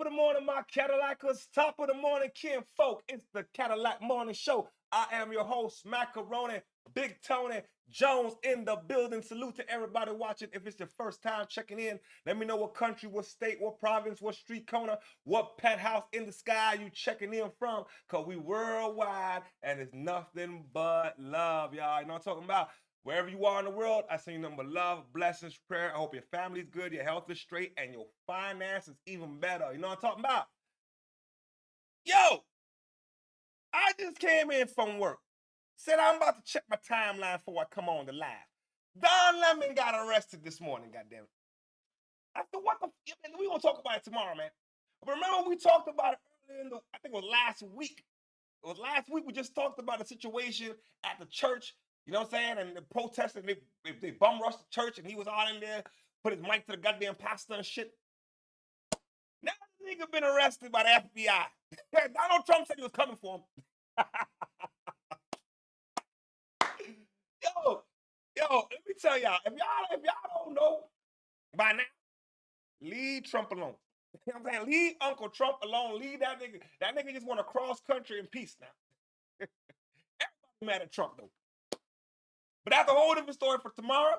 of the morning, my Cadillacers. Top of the morning, kinfolk. It's the Cadillac Morning Show. I am your host, Macaroni, Big Tony Jones in the building. Salute to everybody watching. If it's your first time checking in, let me know what country, what state, what province, what street corner, what penthouse in the sky you checking in from. Because we worldwide and it's nothing but love, y'all. You know what I'm talking about? Wherever you are in the world, I send you nothing but love, blessings, prayer. I hope your family's good, your health is straight, and your finances even better. You know what I'm talking about? Yo, I just came in from work. Said I'm about to check my timeline before I come on the live. Don Lemon got arrested this morning, goddammit. I said, what the f? We're going to talk about it tomorrow, man. But remember we talked about it earlier in I think it was last week. It was last week we just talked about the situation at the church. You know what I'm saying? And the protesters, they bum rushed the church and he was all in there, put his mic to the goddamn pastor and shit. Now the nigga been arrested by the FBI. Donald Trump said he was coming for him. Yo, let me tell y'all, if y'all don't know by now, leave Trump alone. You know what I'm saying? Leave Uncle Trump alone. Leave that nigga. That nigga just want to cross country in peace now. Everybody mad at Trump though. But that's a whole different story for tomorrow.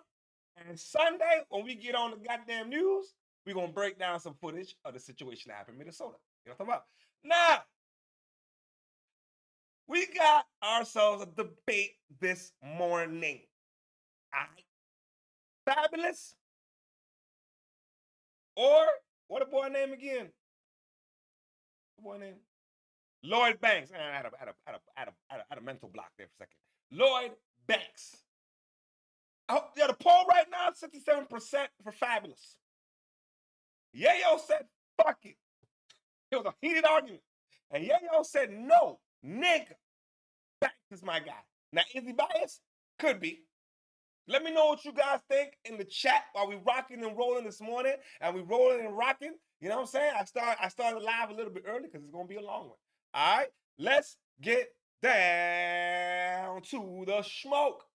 And Sunday, when we get on the goddamn news, we're going to break down some footage of the situation that happened in Minnesota. You know what I'm talking about? Now, we got ourselves a debate this morning. All right. Fabolous? Or, what a boy name again? What boy name? Lloyd Banks. I had a mental block there for a second. Lloyd Banks. The poll right now is 67% for Fabolous. Yayo said, fuck it. It was a heated argument. And Yayo said, no, nigga, Banks is my guy. Now, is he biased? Could be. Let me know what you guys think in the chat while we rocking and rolling this morning. And we rolling and rocking. You know what I'm saying? I started live a little bit early because it's going to be a long one. All right, let's get down to the smoke.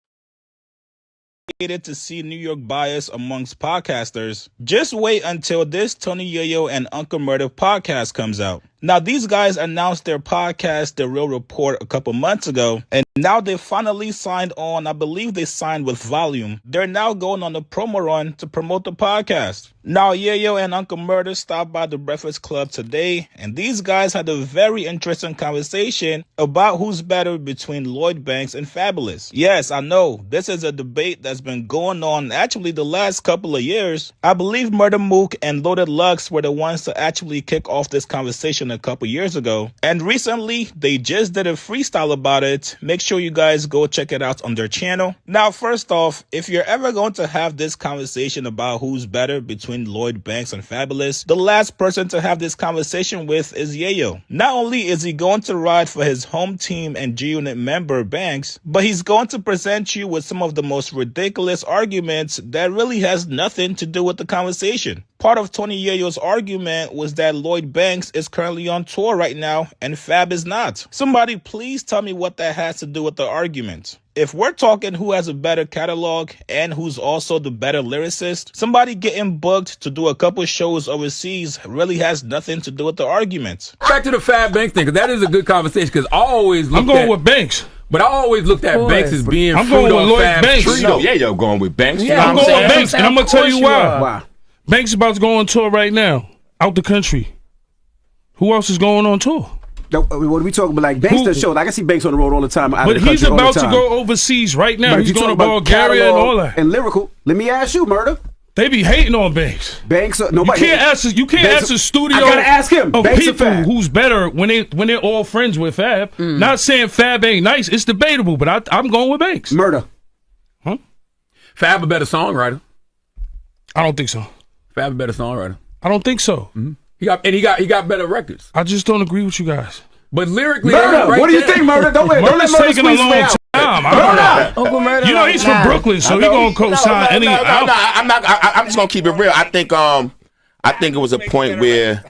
To see New York bias amongst podcasters, just wait until this Tony Yayo and Uncle Murder podcast comes out. Now, these guys announced their podcast, The Real Report, a couple months ago, and now they finally signed on. I believe they signed with Volume. They're now going on the promo run to promote the podcast. Now, Yayo and Uncle Murder stopped by the Breakfast Club today, and these guys had a very interesting conversation about who's better between Lloyd Banks and Fabolous. Yes, I know, this is a debate that's been going on actually the last couple of years. I believe Murder Mook and Loaded Lux were the ones to actually kick off this conversation a couple years ago. And recently, they just did a freestyle about it. Make sure you guys go check it out on their channel. Now, first off, if you're ever going to have this conversation about who's better between Lloyd Banks and Fabolous, the last person to have this conversation with is Yayo. Not only is he going to ride for his home team and G-Unit member Banks, but he's going to present you with some of the most ridiculous arguments that really has nothing to do with the conversation. Part of Tony Yayo's argument was that Lloyd Banks is currently on tour right now and Fab is not. Somebody please tell me what that has to do with the argument. If we're talking who has a better catalog and who's also the better lyricist, somebody getting booked to do a couple shows overseas really has nothing to do with the argument. Back to the Fab Banks thing, because that is a good conversation, because I always looked I'm going with Banks. But I always looked at Banks as being I'm going with Lloyd Banks. No, yeah, yo, going with Banks. Yeah, I'm going with Banks, and I'm going to tell you why. Banks is about to go on tour right now, out the country. Who else is going on tour? What are we talking about? Like Banks does show. Like I see Banks on the road all the time. But he's about to go overseas right now. He's going to Bulgaria and all that. And lyrical. Let me ask you, Murder. They be hating on Banks. Banks, nobody. You can't ask a studio. I gotta ask him. Of Banks people who's better when they're all friends with Fab. Not saying Fab ain't nice. It's debatable, but I'm going with Banks. Murder. Huh? Fab a better songwriter. I don't think so. Fab a better songwriter. I don't think so. Mm-hmm. He got better records. I just don't agree with you guys. But lyrically, Murder. What do you think, Murder? Don't let Murder's taking a long time. Uncle Murder, you know he's from Brooklyn, so he gonna co-sign any. I'm just gonna keep it real. I think it was a point where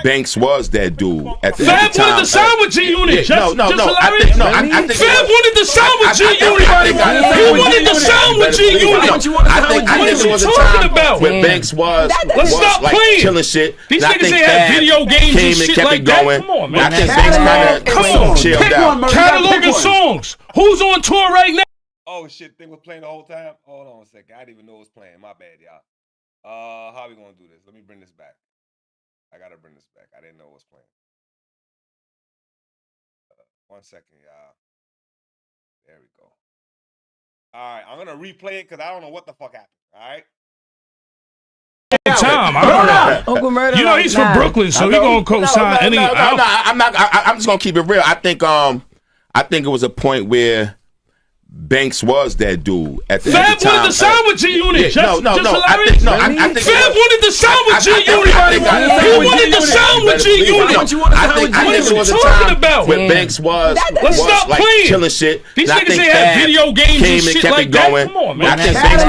Banks was that dude at the Fab time. wanted to sign with G-Unit. No. I think Fab wanted to sign with G-Unit. He wanted to sign with G-Unit. I think there was a time where Banks was like killing shit. These niggas ain't have video games and shit like that. Come on, man. I think Banks kind of chilled out. Cataloging songs. Who's on tour right now? Oh shit, thing was playing the whole time? Hold on a second. I didn't even know it was playing. My bad, y'all. How we gonna do this? Let me bring this back. I gotta bring this back. I didn't know it was playing. 1 second, y'all. There we go. All right, I'm gonna replay it because I don't know what the fuck happened. All right. Time. I don't know. You know he's from Brooklyn, so he gonna co-sign any. I'm not. I'm just gonna keep it real. I think it was a point where Banks was that dude at the time. Fab wanted to sign with G-Unit. No. I think Fab wanted to sign with G-Unit. He wanted to sign with G-Unit. I think there was a time where Banks was like killing shit. These niggas ain't have video games and shit like that. Come on, man. I think Banks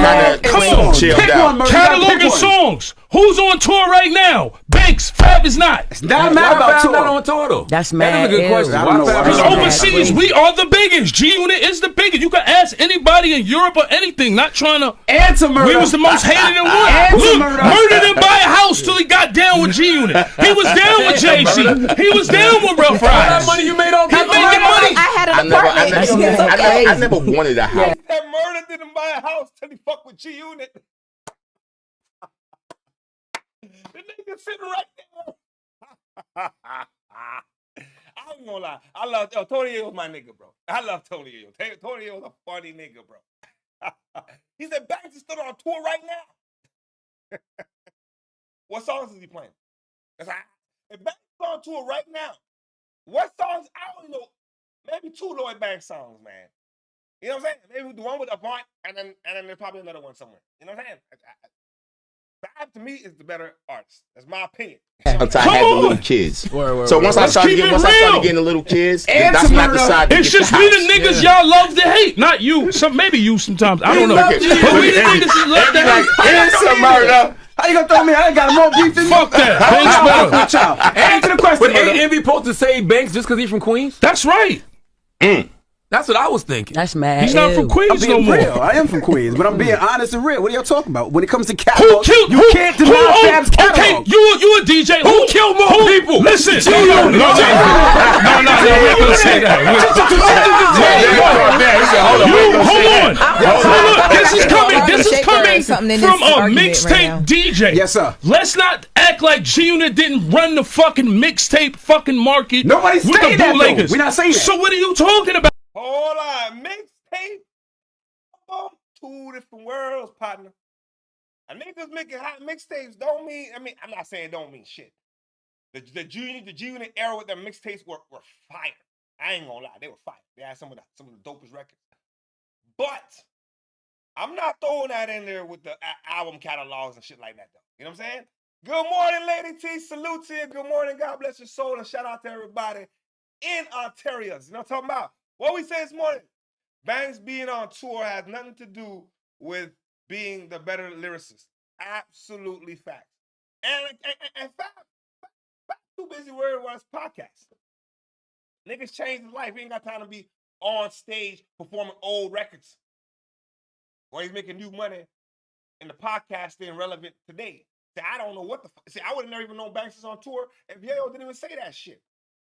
kind of chilled out. Cataloging songs. Who's on tour right now? Banks. Fab is not. It's not mad about tour. Not on tour though. That's mad. That's a good question. Because overseas, we are the biggest. G-Unit is the biggest. You can ask anybody in Europe or anything. Not trying to. Answer murder. We was the most hated in the world. Look, murdered him by a house till he got down with G-Unit. He was down with Jay-Z. He was down with Rough Riders. All that money you made on He made money. I had an apartment. I never wanted a house. That murder didn't buy a house till he fucked with G-Unit. The nigga sitting right there. I ain't gonna lie. I love Tony Yayo's my nigga, bro. I love Tony Yayo. Tony Yayo's a funny nigga, bro. He said Banks is still on tour right now. What songs is he playing? If Banks is on tour right now, what songs? I don't know. Maybe 2 Lloyd Banks songs, man. You know what I'm saying? Maybe the one with Avant, and then there's probably another one somewhere. You know what I'm saying? Fab to me is the better artist. That's my opinion. Until I had the little kids. So once I started getting the little kids, that's when I decided to It's get just the we house. the niggas y'all love to hate, not you. Maybe you sometimes. I don't know. But we the niggas that love to hate. Answer murder. How you gonna throw me? I ain't got more beef than you. Fuck that. Banks better. Answer the question. But ain't Envy supposed to say Banks just because he's from Queens? That's right. That's what I was thinking. That's mad. He's not from I'm Queens no being more. real. I am from Queens, but I'm being honest and real. What are y'all talking about? When it comes to Who catalog, killed? you can't deny Fab's catalog. Okay, you a DJ. Who killed more people? Listen. No, we ain't gonna say that. Hold on. This is coming from a mixtape DJ. Yes, sir. Let's not act like G-Unit didn't run the fucking mixtape fucking market. Nobody's with saying the that, bootleggers. though. We're not saying that. So what are you talking about? Hold on. Mixtape? Oh, 2 different worlds, partner. A niggas making hot mixtapes don't mean, I'm not saying don't mean shit. The G-Unit era with their mixtapes were fire. I ain't gonna lie, they were fire. They had some of the dopest records. But I'm not throwing that in there with the album catalogs and shit like that, though. You know what I'm saying? Good morning, Lady T. Salute to you. Good morning. God bless your soul. And shout out to everybody in Ontario. You know what I'm talking about? What we say this morning? Banks being on tour has nothing to do with being the better lyricist. Absolutely fact. And Fab too busy worried about his podcast. Niggas changed his life. He ain't got time to be on stage performing old records. Or he's making new money in the podcast staying relevant today. See, I don't know what the fuck. See, I would have never even known Banks was on tour if Yayo didn't even say that shit.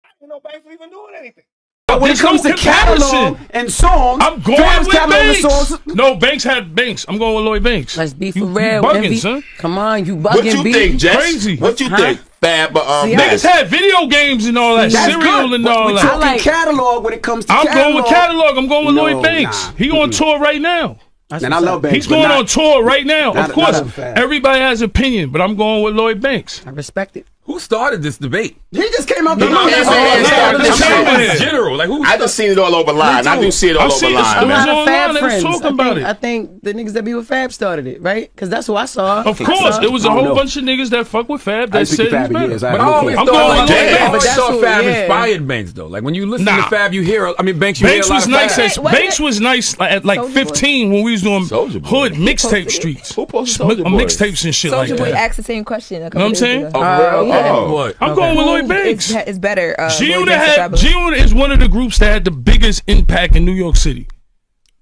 I didn't know Banks was even doing anything. But when it comes to catalog and songs, I'm going Fab's with catalog and Banks. songs. No, Banks had Banks. I'm going with Lloyd Banks. Let's be for You real. bugging, Envy. son. Come on, you bugging. What you B. think, Jess? Crazy. What you think? Fab, Niggas had video games and all that, That's cereal good. and all We're that. talking catalog when it comes to I'm catalog. going with catalog. I'm going with No, Lloyd Banks. nah. He on tour right now. And I love Banks. He's going on tour right now. not- Of course, not Fab. everybody has opinion, but I'm going with Lloyd Banks. I respect it. Who started this debate? He just came out the No, mouth. yeah. In general, like who? I just seen it all over line. I do see it all I've over seen A this line. lot It was of Fab online, they was friends. talking about it. I think the niggas that be with Fab started it, right? Because that's who I saw. Of course, it was a I don't whole know. bunch of niggas that fuck with Fab I that speak said to he's Fab in better. years. I But have I no always clue. I'm thought going like with Lloyd I Banks. always But thought that's Fab who- yeah. inspired Banks though. Like when you listen Nah. to Fab, you hear. I mean, Banks. You Banks hear a lot was of nice. Fab. Wait, Banks was nice at like Soulja Boy. 15 when we was doing Soulja Boy. hood mixtape streets. Who posted Soulja Boy? Mixtapes and shit like Soulja Boy that. asked the same question. You know what I'm saying? Oh, for real? What? I'm going with Lloyd Banks. It's better. G-Unit is one of the groups that had the biggest impact in New York City.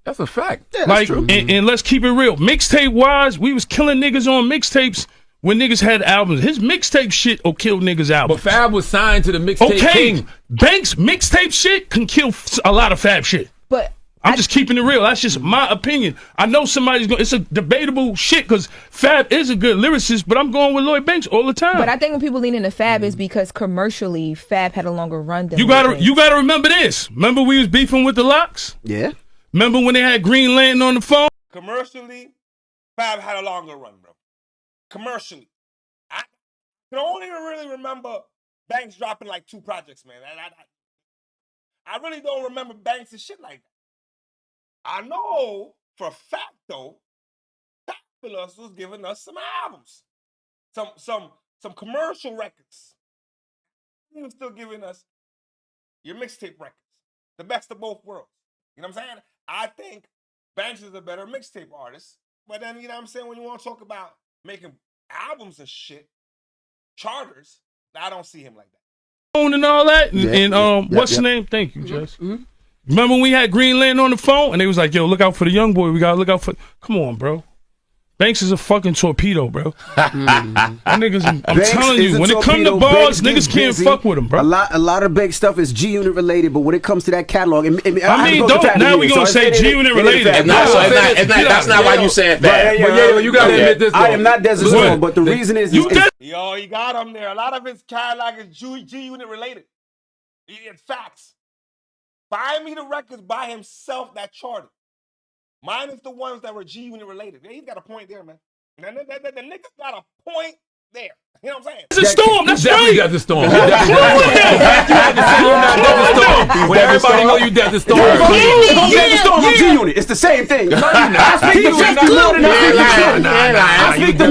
That's a fact. Yeah, that's true. And let's keep it real. Mixtape wise, we was killing niggas on mixtapes when niggas had albums. His mixtape shit will kill niggas' albums. But Fab was signed to the mixtape king. Banks mixtape shit can kill a lot of Fab shit. But I'm just keeping it real. That's just my opinion. I know somebody's going. It's a debatable shit because Fab is a good lyricist, but I'm going with Lloyd Banks all the time. But I think when people lean into Fab is because commercially Fab had a longer run than you gotta remember this. Remember we was beefing with the Locks? Yeah. Remember when they had Green Lantern on the phone? Commercially, Fab had a longer run, bro. Commercially. I can only really remember Banks dropping like 2 projects, man. I really don't remember Banks and shit like that. I know for a fact, though, Fabolous was giving us some albums. Some commercial records. He was still giving us your mixtape records. The best of both worlds. You know what I'm saying? I think Banks is a better mixtape artist. But then, you know what I'm saying, when you want to talk about making albums and shit, charters, I don't see him like that. And all that. What's the name? Thank you, Jess. Mm-hmm. Remember when we had Green Lantern on the phone? And they was like, yo, look out for the young boy. We got to look out for... Come on, bro. Banks is a fucking torpedo, bro. Niggas, I'm telling you, when it comes to bars, niggas can't fuck with him, bro. A lot of big stuff is G-Unit related, but when it comes to that catalog, now we gonna say G-Unit related. That's not why you saying that. But you gotta admit this. I am not Desert, but the reason is Yo, you got him there. A lot of his CADILLAC is G-Unit related. It's facts. Buy Me the records by himself that charted. Mine is the ones that were G-Unit related. He's got a point there, man. The nigga's got a point there. You know what I'm saying? It's a storm. That's right. You got the storm. When everybody know you got the storm. I'm G-Unit. It's the same thing. I speak the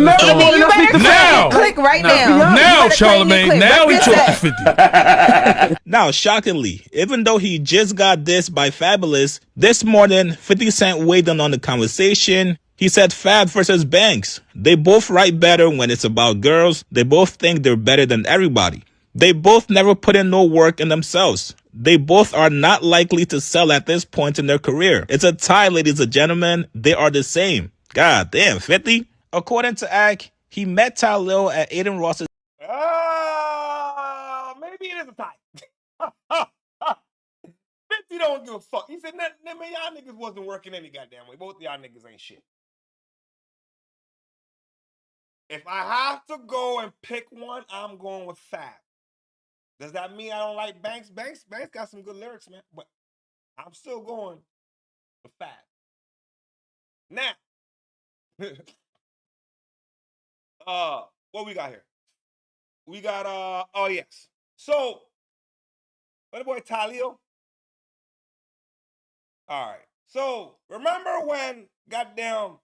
Now, click right now. Now, Charlamagne. Now he talking 50. Now, shockingly, even though he just got dissed by Fabolous, this morning 50 Cent weighed in on the conversation. He said Fab versus Banks. They both write better when it's about girls. They both think they're better than everybody. They both never put in no work in themselves. They both are not likely to sell at this point in their career. It's a tie, ladies and gentlemen. They are the same. God damn, 50? According to Ak, he met TyLil at Aiden Ross's... Maybe it is a tie. 50 don't give a fuck. He said, man, y'all niggas wasn't working any goddamn way. Both of y'all niggas ain't shit. If I have to go and pick one, I'm going with Fab. Does that mean I don't like Banks? Banks got some good lyrics, man. But I'm still going with Fab. Now, what we got here? We got, oh yes. So, what boy TyLil? All right. So, remember when goddamn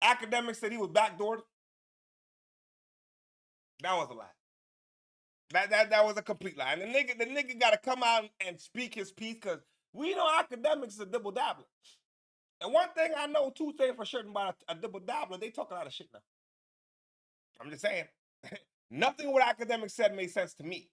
Akademiks said he was backdoored? That was a lie. That was a complete lie. And the nigga got to come out and speak his piece because we know Akademiks is a double dabbler. And one thing I know, two things for certain about a double dabbler, they talk a lot of shit now. I'm just saying, nothing what Akademiks said made sense to me.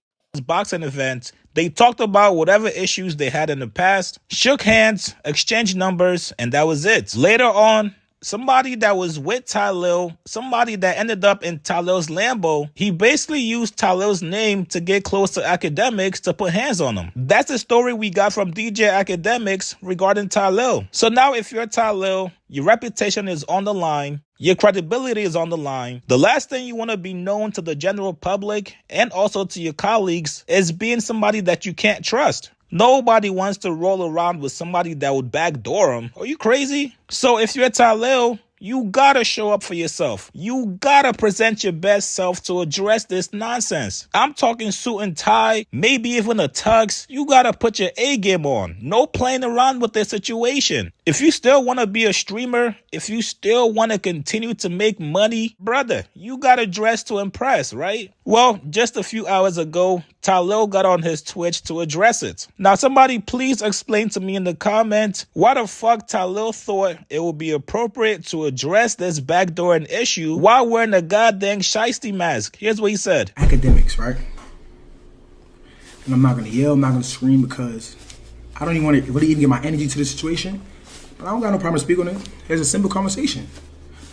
Boxing event, they talked about whatever issues they had in the past, shook hands, exchanged numbers, and that was it. Later on, somebody that was with TyLil, somebody that ended up in TyLil's Lambo, he basically used TyLil's name to get close to Akademiks to put hands on him. That's the story we got from DJ Akademiks regarding TyLil. So now if you're TyLil, your reputation is on the line, your credibility is on the line. The last thing you want to be known to the general public and also to your colleagues is being somebody that you can't trust. Nobody wants to roll around with somebody that would backdoor them. Are you crazy? So if you're TyLil, you gotta show up for yourself. You gotta present your best self to address this nonsense. I'm talking suit and tie, maybe even a tux. You gotta put your A game on. No playing around with this situation. If you still want to be a streamer, if you still want to continue to make money, brother, you got to dress to impress, right? Well, just a few hours ago, TyLil got on his Twitch to address it. Now, somebody please explain to me in the comments why the fuck TyLil thought it would be appropriate to address this backdoored issue while wearing a goddamn shiesty mask. Here's what he said. Akademiks, right? And I'm not going to yell, I'm not going to scream because I don't even want to really even get my energy to the situation. But I don't got no problem to speak on it. It's a simple conversation.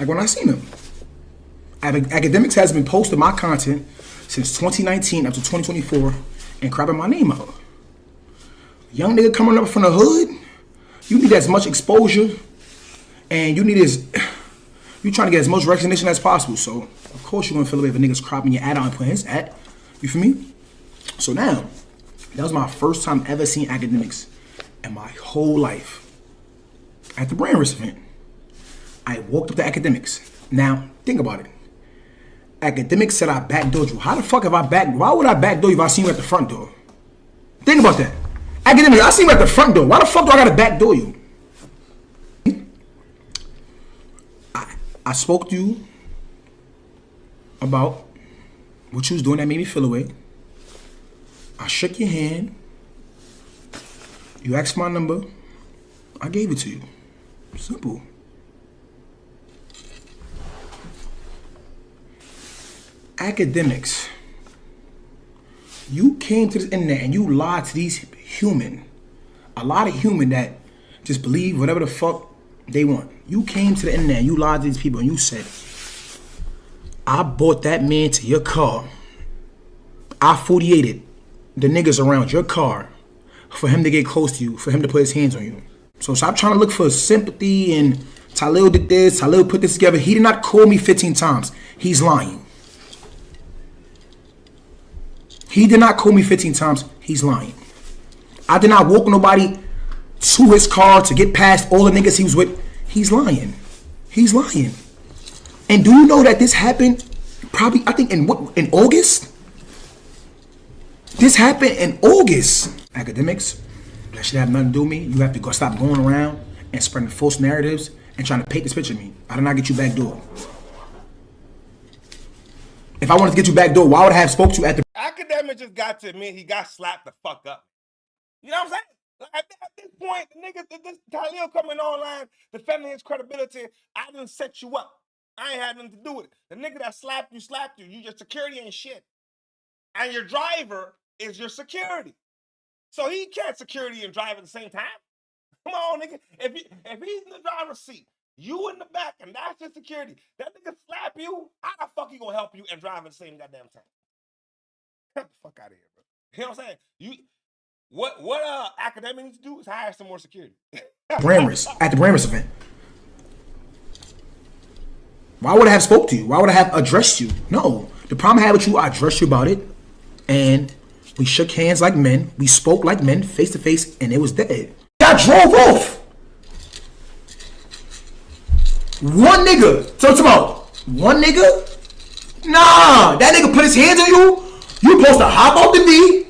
Like when I seen him. Akademiks has been posting my content since 2019 up to 2024 and crapping my name out. Young nigga coming up from the hood, you need as much exposure and you trying to get as much recognition as possible. So of course you're gonna feel the way if a nigga's cropping your ad out and putting his ad. You feel me? So now, that was my first time ever seeing Akademiks in my whole life. At the Brain Risk event, I walked up to Akademiks. Now, think about it. Akademiks said I backdoored you. How the fuck have I why would I backdoor you if I seen you at the front door? Think about that. Akademiks, I seen you at the front door. Why the fuck do I gotta backdoor you? I spoke to you about what you was doing that made me feel away. I shook your hand. You asked my number. I gave it to you. Simple. Akademiks. You came to this internet and you lied to these human. A lot of human that just believe whatever the fuck they want. You came to the internet and you lied to these people and you said, I bought that man to your car. I 48'd the niggas around your car for him to get close to you, for him to put his hands on you. So stop trying to look for sympathy and TyLil did this, TyLil put this together. He did not call me 15 times. He's lying. He did not call me 15 times. He's lying. I did not walk nobody to his car to get past all the niggas he was with. He's lying. He's lying. And do you know that this happened probably, I think in August? This happened in August. Akademiks, that shit have nothing to do with me. You have to go stop going around and spreading false narratives and trying to paint this picture of me. I did not get you backdoor. If I wanted to get you backdoor, why would I have spoke to you at the... Akademiks just got to admit he got slapped the fuck up. You know what I'm saying? Like at this point, the nigga, this TyLil coming online, defending his credibility. I didn't set you up. I ain't had nothing to do with it. The nigga that slapped you. You just security ain't shit. And your driver is your security. So he can't security and drive at the same time. Come on, nigga. If he's in the driver's seat, you in the back, and that's your security. That nigga slap you, how the fuck he gonna help you and drive at the same goddamn time? Get the fuck out of here, bro. You know what I'm saying? What Akademiks need to do is hire some more security. Brain Risk, at the Brain Risk event. Why would I have spoke to you? Why would I have addressed you? No. The problem I had with you, I addressed you about it, and we shook hands like men. We spoke like men, face to face, and it was dead. I drove off. One nigga. So tomorrow, one nigga? Nah, that nigga put his hands on you. You supposed to hop off the V,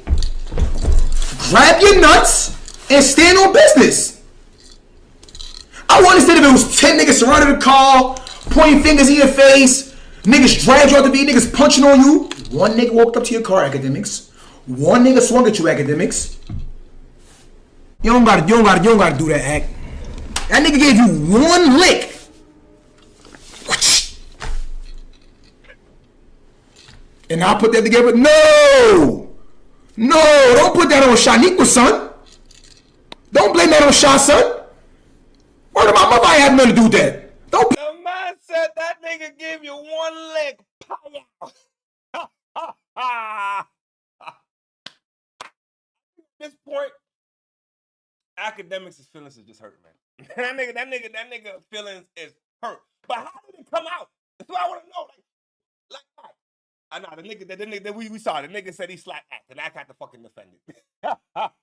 grab your nuts, and stand on business. I would understand if it was 10 niggas surrounding the car, pointing fingers in your face, niggas dragged you out the V, niggas punching on you. One nigga walked up to your car, Akademiks. One nigga swung at you, Akademiks. You don't gotta do that, Ak. That nigga gave you one lick. And I put that together. No, don't put that on Shaniqua, son. Don't blame that on Sha, son. Word of my mother, I had nothing to do with that. Don't. The man said that nigga gave you one leg. At this point, Akademiks' feelings is just hurt, man. that nigga feelings is hurt. But how did it come out? That's what I want to know. Like that. I know the nigga we saw. The nigga said he slapped Ak, and Ak had to fucking defend it. I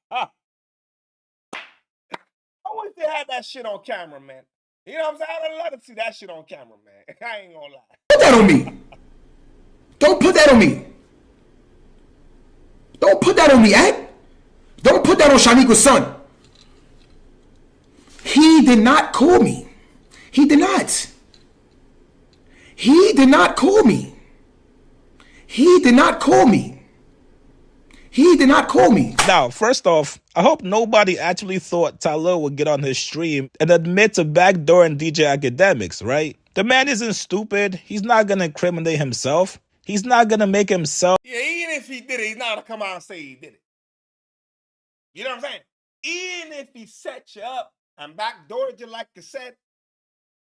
wish they had that shit on camera, man. You know what I'm saying? I'd love to see that shit on camera, man. I ain't gonna lie. Put that on me. Don't put that on me. Don't put that on me, Ak. Don't put that on Shaniqua's son. He did not call me. He did not. He did not call me. He did not call me. He did not call me. Now, first off, I hope nobody actually thought TyLil would get on his stream and admit to backdooring DJ Akademiks, right? The man isn't stupid. He's not going to incriminate himself. He's not going to make himself. Yeah, even if he did it, he's not going to come out and say he did it. You know what I'm saying? Even if he set you up and backdoored you like you said,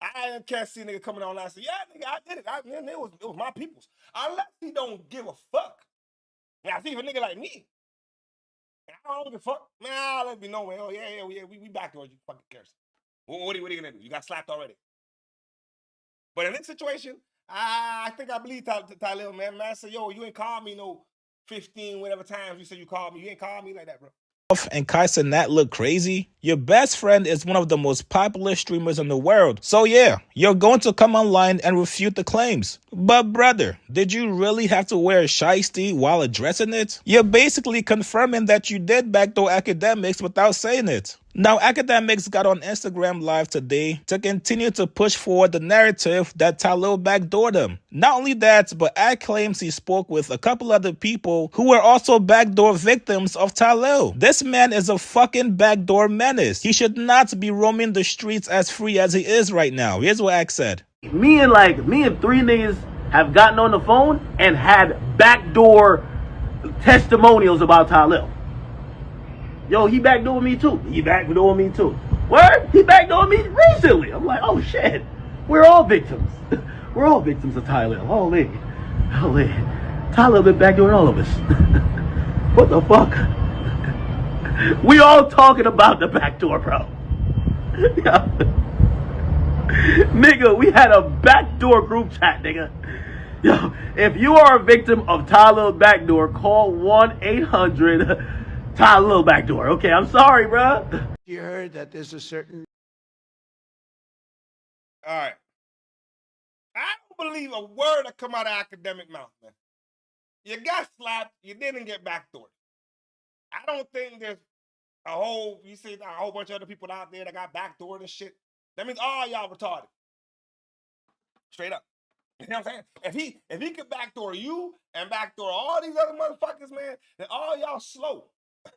I can't see a nigga coming on and say, yeah, nigga, I did it. It was my people's. Unless he don't give a fuck. Now, see, if a nigga like me, I don't give a fuck. Man, let me know, man. Oh, yeah, we backdoored you, fucking cares. What are you gonna do? You got slapped already. But in this situation, I think I believe TyLil, man. Man, I said, yo, you ain't called me no 15 whatever times you said you called me. You ain't called me like that, bro. And Kais and Nat look crazy. Your best friend is one of the most popular streamers in the world. So yeah, you're going to come online and refute the claims. But brother, did you really have to wear a shiesty while addressing it? You're basically confirming that you did backdoor Akademiks without saying it. Now, Akademiks got on Instagram Live today to continue to push forward the narrative that TyLil backdoored him. Not only that, but Ak claims he spoke with a couple other people who were also backdoor victims of TyLil. This man is a fucking backdoor menace. He should not be roaming the streets as free as he is right now. Here's what Ak said. Me and three niggas have gotten on the phone and had backdoor testimonials about TyLil. Yo, he backdoored me too. He backdoored me too. Word? He backdoored me recently. I'm like, oh shit. We're all victims. We're all victims of TyLil. Holy. TyLil been backdooring all of us. What the fuck? We all talking about the backdoor, bro. Nigga, we had a backdoor group chat, nigga. Yo, if you are a victim of TyLil backdoor, call 1-800 TyLil backdoor. Okay, I'm sorry, bro. You heard that there's a certain... All right. I don't believe a word that come out of academic mouth, man. You got slapped, you didn't get backdoored. I don't think there's you see a whole bunch of other people out there that got backdoored and shit. That means all y'all retarded. Straight up. You know what I'm saying? If he could backdoor you and backdoor all these other motherfuckers, man, then all y'all slow.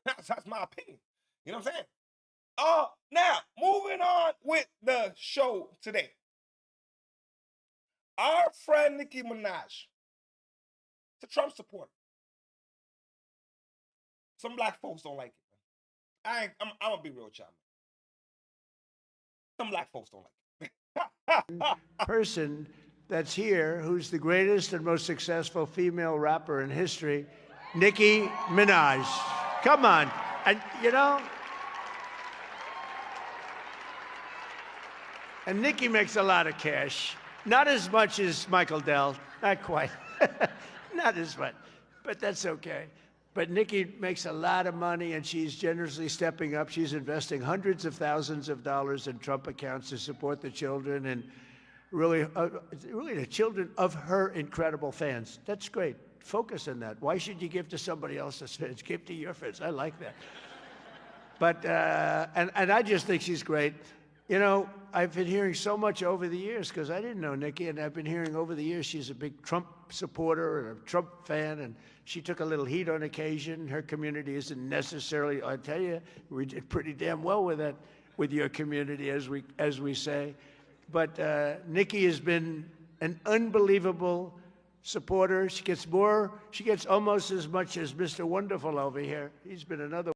That's my opinion. You know what I'm saying? Now, moving on with the show today. Our friend Nicki Minaj is a Trump supporter. Some black folks don't like it. I'm gonna be real with y'all. Some black folks don't like it. person that's here who's the greatest and most successful female rapper in history, Nicki Minaj. Come on. And, you know, and Nicki makes a lot of cash. Not as much as Michael Dell. Not quite. Not as much. But that's okay. But Nicki makes a lot of money, and she's generously stepping up. She's investing hundreds of thousands of dollars in Trump accounts to support the children and really the children of her incredible fans. That's great. Focus on that. Why should you give to somebody else's fans? Give to your fans. I like that. But, and I just think she's great. You know, I've been hearing so much over the years, because I didn't know Nicki, and I've been hearing over the years she's a big Trump supporter and a Trump fan, and she took a little heat on occasion. Her community isn't necessarily, I tell you, we did pretty damn well with that, with your community, as we say. But Nicki has been an unbelievable supporter. She gets almost as much as Mr. Wonderful over here. He's been another.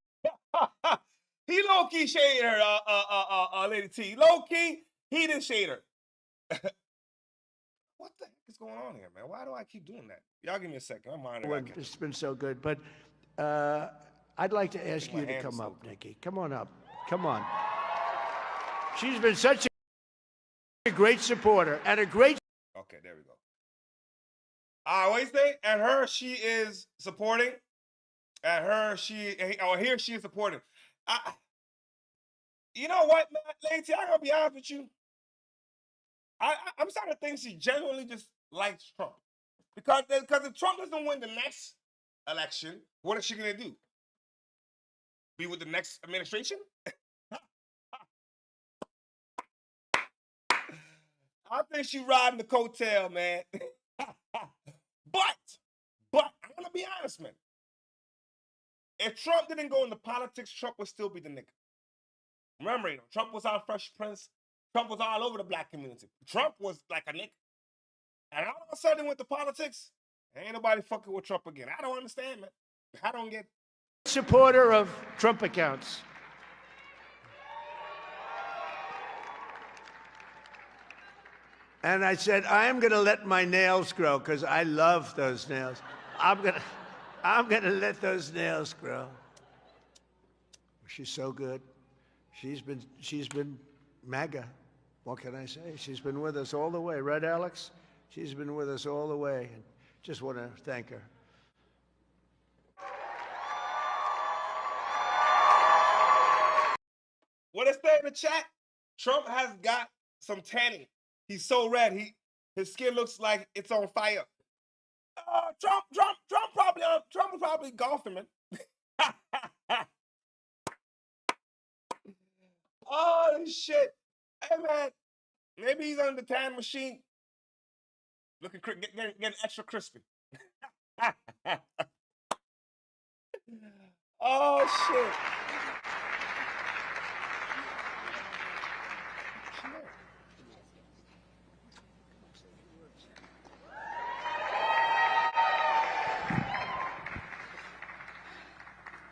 He low-key shaded her, Lady T. Low-key, he didn't shade her. What the heck is going on here, man? Why do I keep doing that? Y'all give me a second. I'm monitoring. It's been so good. But I'd like to ask you to come up, Nicki. Come on up. Come on. She's been such a great supporter and a great... Okay, there we go. All right, what do you say? At her, she is supporting. At her, here she is supporting. You know what, man, Lady, I'm gonna be honest with you. I'm starting to think she genuinely just likes Trump, because if Trump doesn't win the next election, what is she gonna do? Be with the next administration? I think she riding the coattail, man. But I'm gonna be honest, man. If Trump didn't go into politics, Trump would still be the nigga. Remember, Trump was our Fresh Prince. Trump was all over the black community. Trump was like a nigga. And all of a sudden went to politics, ain't nobody fucking with Trump again. I don't understand, man. I don't get. Supporter of Trump accounts. And I said, I'm going to let my nails grow because I love those nails. I'm gonna let those nails grow. She's so good. She's been MAGA. What can I say? She's been with us all the way, right, Alex? She's been with us all the way. And just want to thank her. What it say in the chat? Trump has got some tanning. He's so red. His skin looks like it's on fire. Trump probably golfing, man. Oh shit! Hey man, maybe he's on the tan machine, looking getting extra crispy. Oh shit!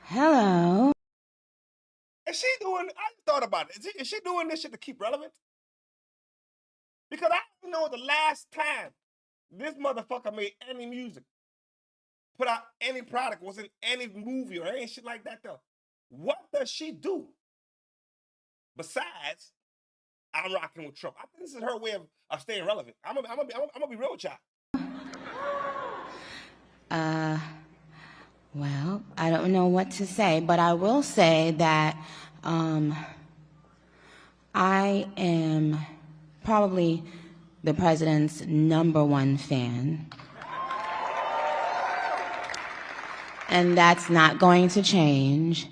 Hello. Is she doing? I thought about it. Is she doing this shit to keep relevant? Because I don't know the last time this motherfucker made any music, put out any product, was in any movie or any shit like that though. What does she do? Besides, I'm rocking with Trump. I think this is her way of staying relevant. I'm gonna be real with y'all. Well, I don't know what to say, but I will say that I am probably the president's #1 fan. And that's not going to change.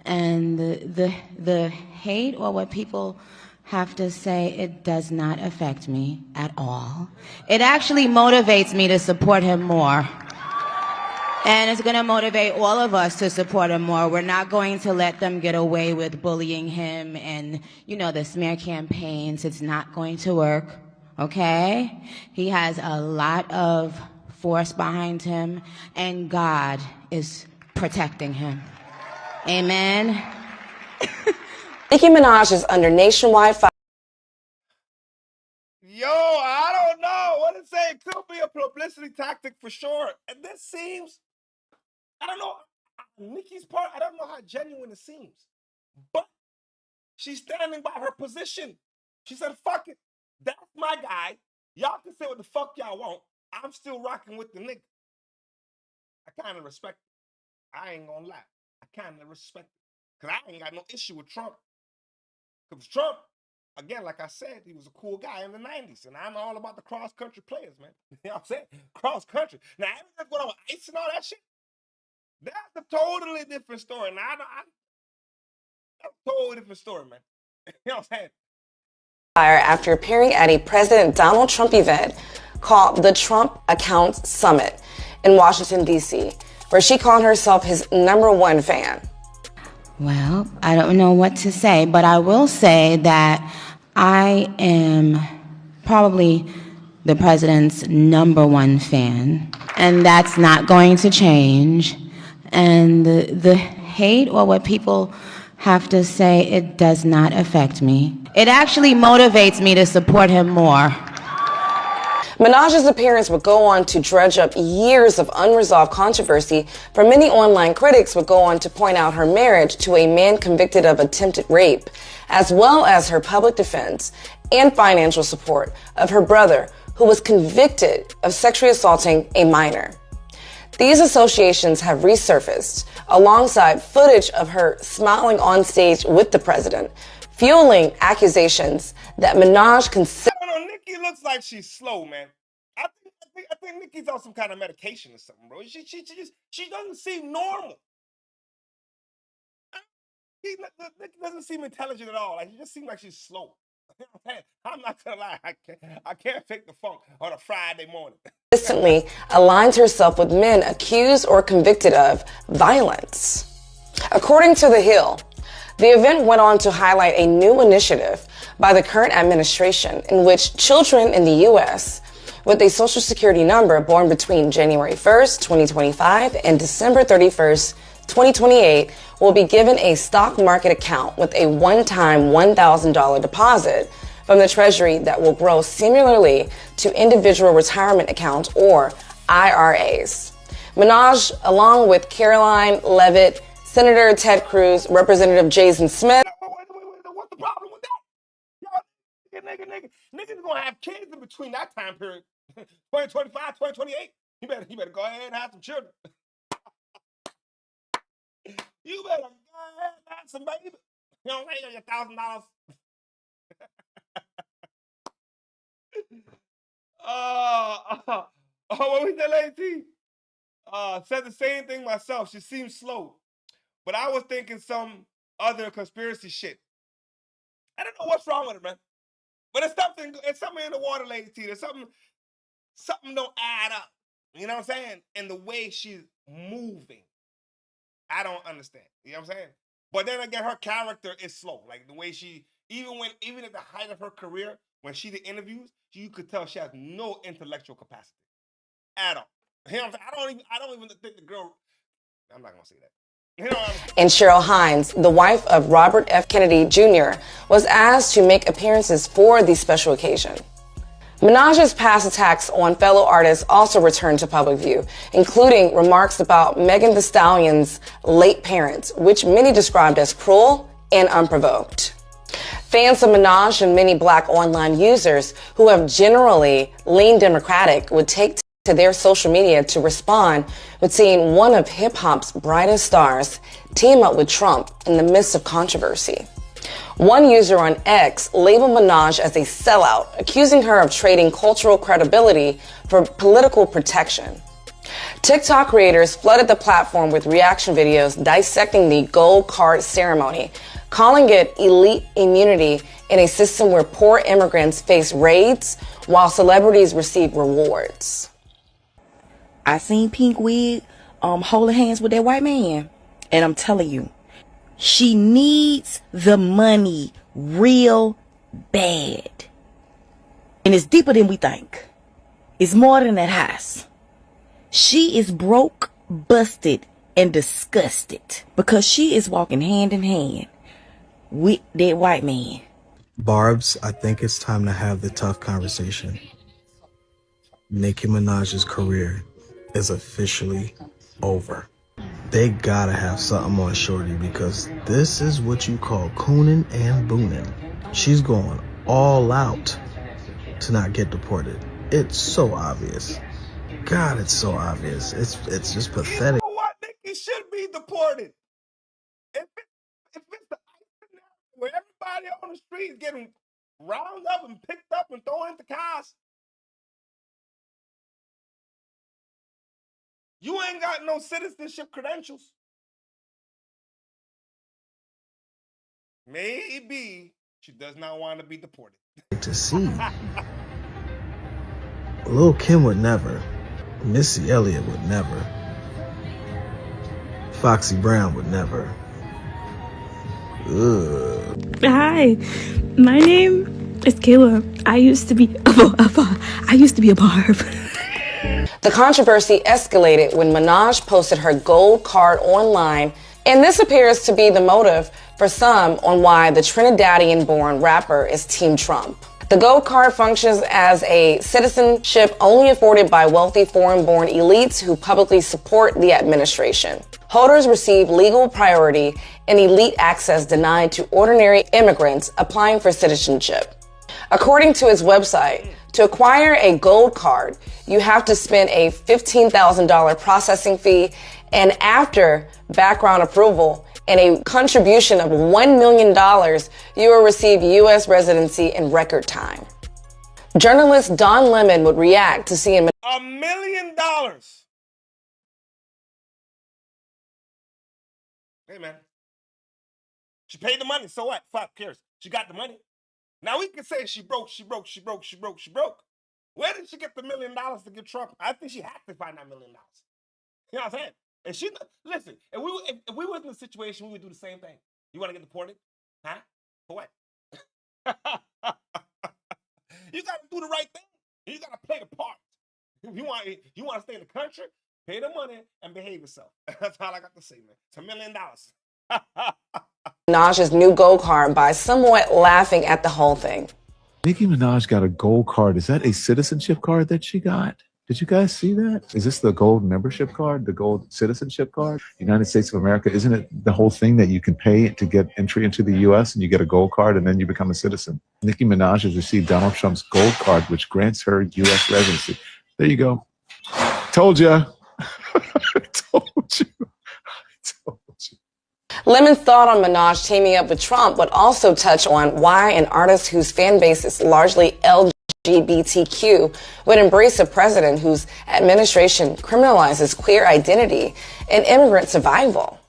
And the hate or what people have to say, it does not affect me at all. It actually motivates me to support him more. And it's going to motivate all of us to support him more. We're not going to let them get away with bullying him and, the smear campaigns. It's not going to work, okay? He has a lot of force behind him, and God is protecting him. Amen. Nicki Minaj is under nationwide fire. Yo, I don't know what to say. It could be a publicity tactic for sure. And this seems, I don't know, Nicki's part, I don't know how genuine it seems. But she's standing by her position. She said, fuck it. That's my guy. Y'all can say what the fuck y'all want. I'm still rocking with the nigga. I kind of respect it. I ain't gonna lie. I kind of respect it. Because I ain't got no issue with Trump. Because Trump, again, like I said, he was a cool guy in the 90s. And I'm all about the cross-country players, man. You know what I'm saying? Cross-country. Now, everything's going on with ice and all that shit. That's a totally different story. Now, that's a totally different story, man. You know what I'm saying? After appearing at a President Donald Trump event called the Trump Accounts Summit in Washington, D.C., where she called herself his #1 fan. Well, I don't know what to say, but I will say that I am probably the president's #1 fan, and that's not going to change. And the hate or what people have to say, it does not affect me. It actually motivates me to support him more. Minaj's appearance would go on to dredge up years of unresolved controversy, for many online critics would go on to point out her marriage to a man convicted of attempted rape, as well as her public defense and financial support of her brother, who was convicted of sexually assaulting a minor. These associations have resurfaced alongside footage of her smiling on stage with the president, fueling accusations that Minaj considered. I don't know, Nicki looks like she's slow, man. I think Nicki's on some kind of medication or something, bro. She doesn't seem normal. Nicki doesn't seem intelligent at all. Like, she just seems like she's slow. I'm not gonna lie, I can't fake the funk on a Friday morning. Consistently aligns herself with men accused or convicted of violence. According to The Hill, the event went on to highlight a new initiative by the current administration in which children in the U.S. with a social security number born between January 1st, 2025 and December 31st, 2028 will be given a stock market account with a one-time $1,000 deposit from the Treasury that will grow similarly to individual retirement accounts or IRAs. Minaj, along with Caroline Levitt, Senator Ted Cruz, Representative Jason Smith. What's the problem with that? Yo, niggas gonna have kids in between that time period. 2025, 2028. You better go ahead and have some children. You better go ahead and have some baby. You know, like your $1,000. What we said, Lady T? Said the same thing myself. She seems slow. But I was thinking some other conspiracy shit. I don't know what's wrong with it, man. But it's something in the water, Lady T. There's something don't add up. You know what I'm saying? And the way she's moving. I don't understand. You know what I'm saying? But then again, her character is slow. Like the way she, even at the height of her career, when she did interviews, you could tell she has no intellectual capacity at all. You know what I'm saying? I don't even think the girl. I'm not gonna say that. You know what I'm saying? And Cheryl Hines, the wife of Robert F. Kennedy Jr., was asked to make appearances for the special occasion. Minaj's past attacks on fellow artists also returned to public view, including remarks about Megan Thee Stallion's late parents, which many described as cruel and unprovoked. Fans of Minaj and many black online users who have generally leaned Democratic would take to their social media to respond with seeing one of hip-hop's brightest stars team up with Trump in the midst of controversy. One user on X labeled Minaj as a sellout, accusing her of trading cultural credibility for political protection. TikTok creators flooded the platform with reaction videos dissecting the gold card ceremony, calling it elite immunity in a system where poor immigrants face raids while celebrities receive rewards. I seen Pink Wig holding hands with that white man, and I'm telling you, she needs the money real bad. And it's deeper than we think. It's more than that house. She is broke, busted, and disgusted because she is walking hand in hand with that white man. Barb's, I think it's time to have the tough conversation. Nicki Minaj's career is officially over. They gotta have something on Shorty because this is what you call cooning and booning. She's going all out to not get deported. It's so obvious. God, it's so obvious. It's just pathetic. You know what? Nicki should be deported. If it's the where everybody on the street is getting rounded up and picked up and thrown into cars, you ain't got no citizenship credentials. Maybe she does not want to be deported. To see. Lil' Kim would never. Missy Elliott would never. Foxy Brown would never. Ugh. Hi, my name is Kayla. I used to be a barb. The controversy escalated when Minaj posted her gold card online, and this appears to be the motive for some on why the Trinidadian-born rapper is Team Trump. The gold card functions as a citizenship only afforded by wealthy foreign-born elites who publicly support the administration. Holders receive legal priority and elite access denied to ordinary immigrants applying for citizenship. According to its website, to acquire a gold card, you have to spend a $15,000 processing fee, and after background approval and a contribution of $1 million, you will receive U.S. residency in record time. Journalist Don Lemon would react to seeing $1 million. Hey, man. She paid the money, so what? Fuck cares. She got the money. Now we can say she broke. Where did she get the $1 million to give Trump? I think she had to find that $1 million. You know what I'm saying? And she, listen, if we was in a situation, we would do the same thing. You want to get deported? Huh? For what? You got to do the right thing. You got to play the part. You want to stay in the country, pay the money, and behave yourself. That's all I got to say, man. It's $1 million. Minaj's new gold card by somewhat laughing at the whole thing. Nicki Minaj got a gold card. Is that a citizenship card that she got? Did you guys see that? Is this the gold membership card, the gold citizenship card? United States of America, isn't it the whole thing that you can pay to get entry into the U.S. and you get a gold card and then you become a citizen? Nicki Minaj has received Donald Trump's gold card, which grants her U.S. residency. There you go. Told ya. Told you. Lemon's thought on Minaj teaming up with Trump would also touch on why an artist whose fan base is largely LGBTQ would embrace a president whose administration criminalizes queer identity and immigrant survival.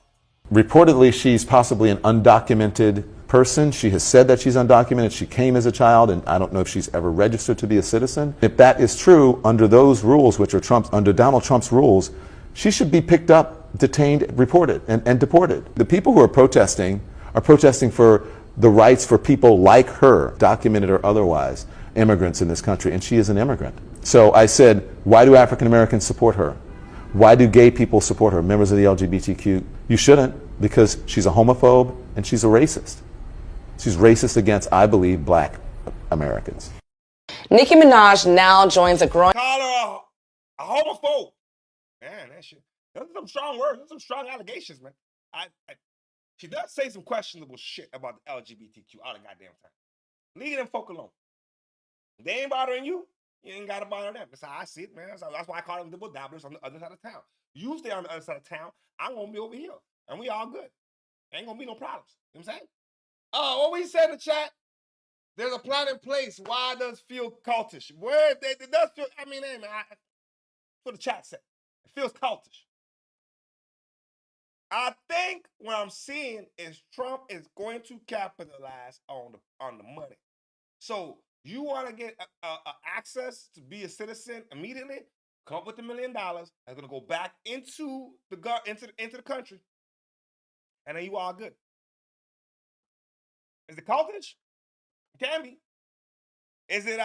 Reportedly, she's possibly an undocumented person. She has said that she's undocumented. She came as a child, and I don't know if she's ever registered to be a citizen. If that is true, under those rules, which are under Donald Trump's rules, she should be picked up, detained, reported, and deported. The people who are protesting for the rights for people like her, documented or otherwise, immigrants in this country, and she is an immigrant. So I said, why do African Americans support her? Why do gay people support her, members of the LGBTQ? You shouldn't, because she's a homophobe and she's a racist. She's racist against, I believe, black Americans. Nicki Minaj now joins a growing... Call her a homophobe. Man, that shit. Those are some strong words. Those are some strong allegations, man. She does say some questionable shit about the LGBTQ all the goddamn time. Leave them folk alone. If they ain't bothering you, you ain't got to bother them. That's how I see it, man. That's why I call them double dabblers on the other side of town. You stay on the other side of town, I'm going to be over here. And we all good. Ain't going to be no problems. You know what I'm saying? Oh, what we said in the chat, there's a plan in place. Why it does feel cultish? Where it does feel, I mean, hey, man, that's what the chat said. It feels cultish. I think what I'm seeing is Trump is going to capitalize on the money. So you want to get access to be a citizen immediately? Come up with $1 million. That's going to go back into the country, and then you all good. Is it cultish? It can be. Is it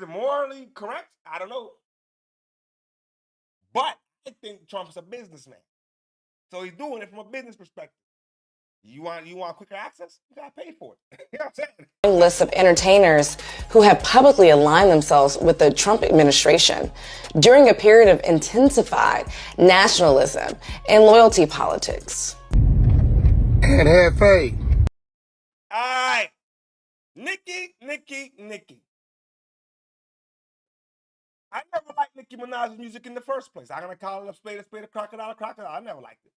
morally correct? I don't know. But I think Trump's a businessman. So he's doing it from a business perspective. You want quicker access? You gotta pay for it. You know what I'm saying? List of entertainers who have publicly aligned themselves with the Trump administration during a period of intensified nationalism and loyalty politics. And Jefe. All right. Nicki. I never liked Nicki Minaj's music in the first place. I'm going to call it a spade, a crocodile. I never liked it.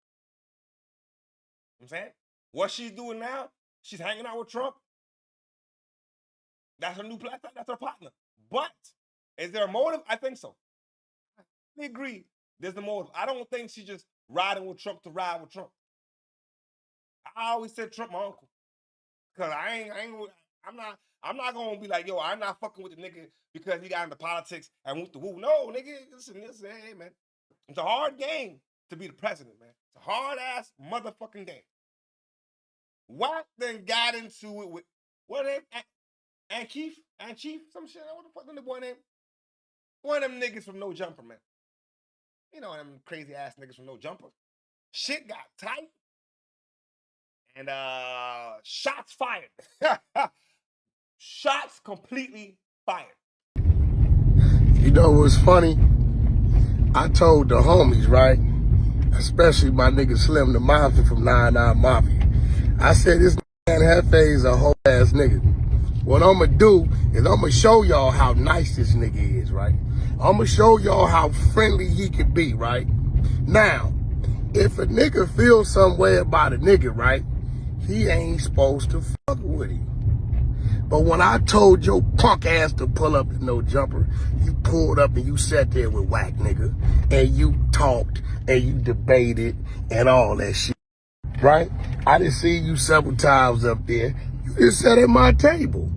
You know what I'm saying? What she's doing now, she's hanging out with Trump. That's her new platform. That's her partner. But is there a motive? I think so. I agree. There's a motive. I don't think she's just riding with Trump to ride with Trump. I always said Trump my uncle. Because I'm not going to be like, yo, I'm not fucking with the nigga because he got into politics and whoop the woo. No, nigga, listen, hey, man. It's a hard game to be the president, man. It's a hard-ass motherfucking game. Wack then got into it with, what name? And Chief? Some shit. What the fuck is the boy name? One of them niggas from No Jumper, man. You know them crazy-ass niggas from No Jumper. Shit got tight. And shots fired. Shots completely fired. You know what's funny? I told the homies, right? Especially my nigga Slim the Mafia from 99 Mafia. I said this man Jefe is a whole ass nigga. What I'm gonna do is I'm gonna show y'all how nice this nigga is, right? I'm gonna show y'all how friendly he can be, right? Now, if a nigga feels some way about a nigga, right? He ain't supposed to fuck with him. But when I told your punk ass to pull up to No Jumper, you pulled up and you sat there with Wack, nigga. And you talked and you debated and all that shit. Right? I done seen you several times up there. You just sat at my table.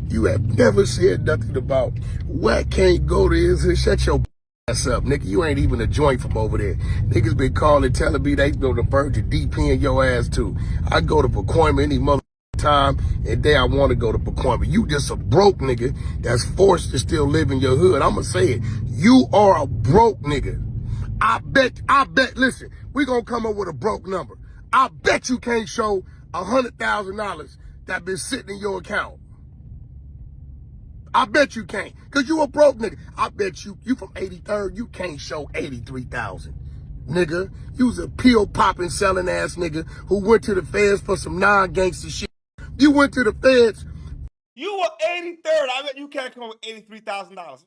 You have never said nothing about Wack can't go to his. Shut your ass up, nigga. You ain't even a joint from over there. Niggas been calling, telling me they go to verge of DPing your ass too. I go to Pacoima any mother time and day I want to go to Pacoima. You just a broke nigga that's forced to still live in your hood. I'ma say it. You are a broke nigga. I bet, listen, we gonna come up with a broke number. I bet you can't show $100,000 that been sitting in your account. I bet you can't, cause you a broke nigga. I bet you from 83rd, you can't show 83,000. Nigga, you was a pill popping selling ass nigga who went to the feds for some non-gangster shit. You went to the feds. You were 83rd. I bet you can't come up with $83,000.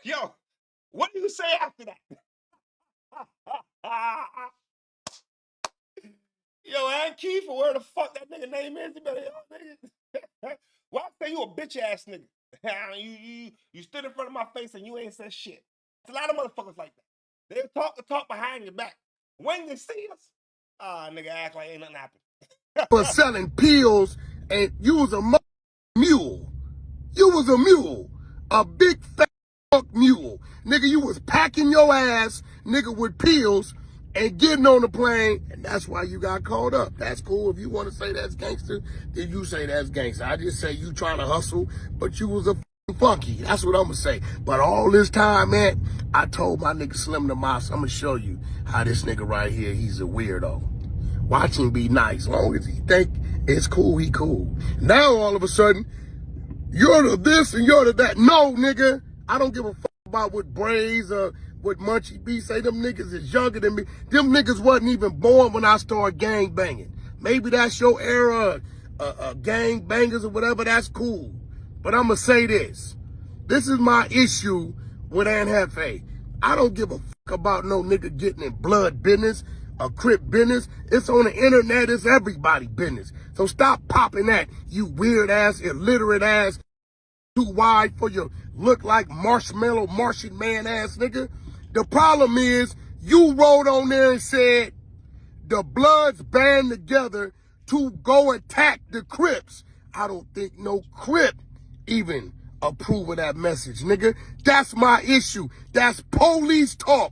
Yo, what do you say after that? Yo, Aunt Keith, where the fuck that nigga name is? You better, nigga. Why say you a bitch ass nigga? you stood in front of my face and you ain't said shit. There's a lot of motherfuckers like that. They talk the talk behind your back. When they see us, nigga act like ain't nothing happened. For selling pills, and you was a mule. You was a mule. A big fat mule. Nigga, you was packing your ass, nigga, with pills and getting on the plane, and that's why you got caught up. That's cool. If you want to say that's gangster, then you say that's gangster. I just say you trying to hustle, but you was a funky. That's what I'm gonna say. But all this time, man, I told my nigga Slim the Mouse, I'm gonna show you how this nigga right here, he's a weirdo. Watch him be nice. As long as he think it's cool, he cool. Now all of a sudden, you're the this and you're the that. No, nigga, I don't give a fuck about what Braze or what Munchie B say. Them niggas is younger than me. Them niggas wasn't even born when I started gang banging. Maybe that's your era, gang bangers or whatever. That's cool. But I'm gonna say this. This is my issue with Aunt Jefe. I don't give a fuck about no nigga getting in blood business, a crip business. It's on the internet. It's everybody business. So stop popping that, you weird ass, illiterate ass, too wide for your look like marshmallow Martian man ass nigga. The problem is you wrote on there and said the Bloods band together to go attack the Crips. I don't think no Crip even approve of that message, nigga. That's my issue. That's police talk.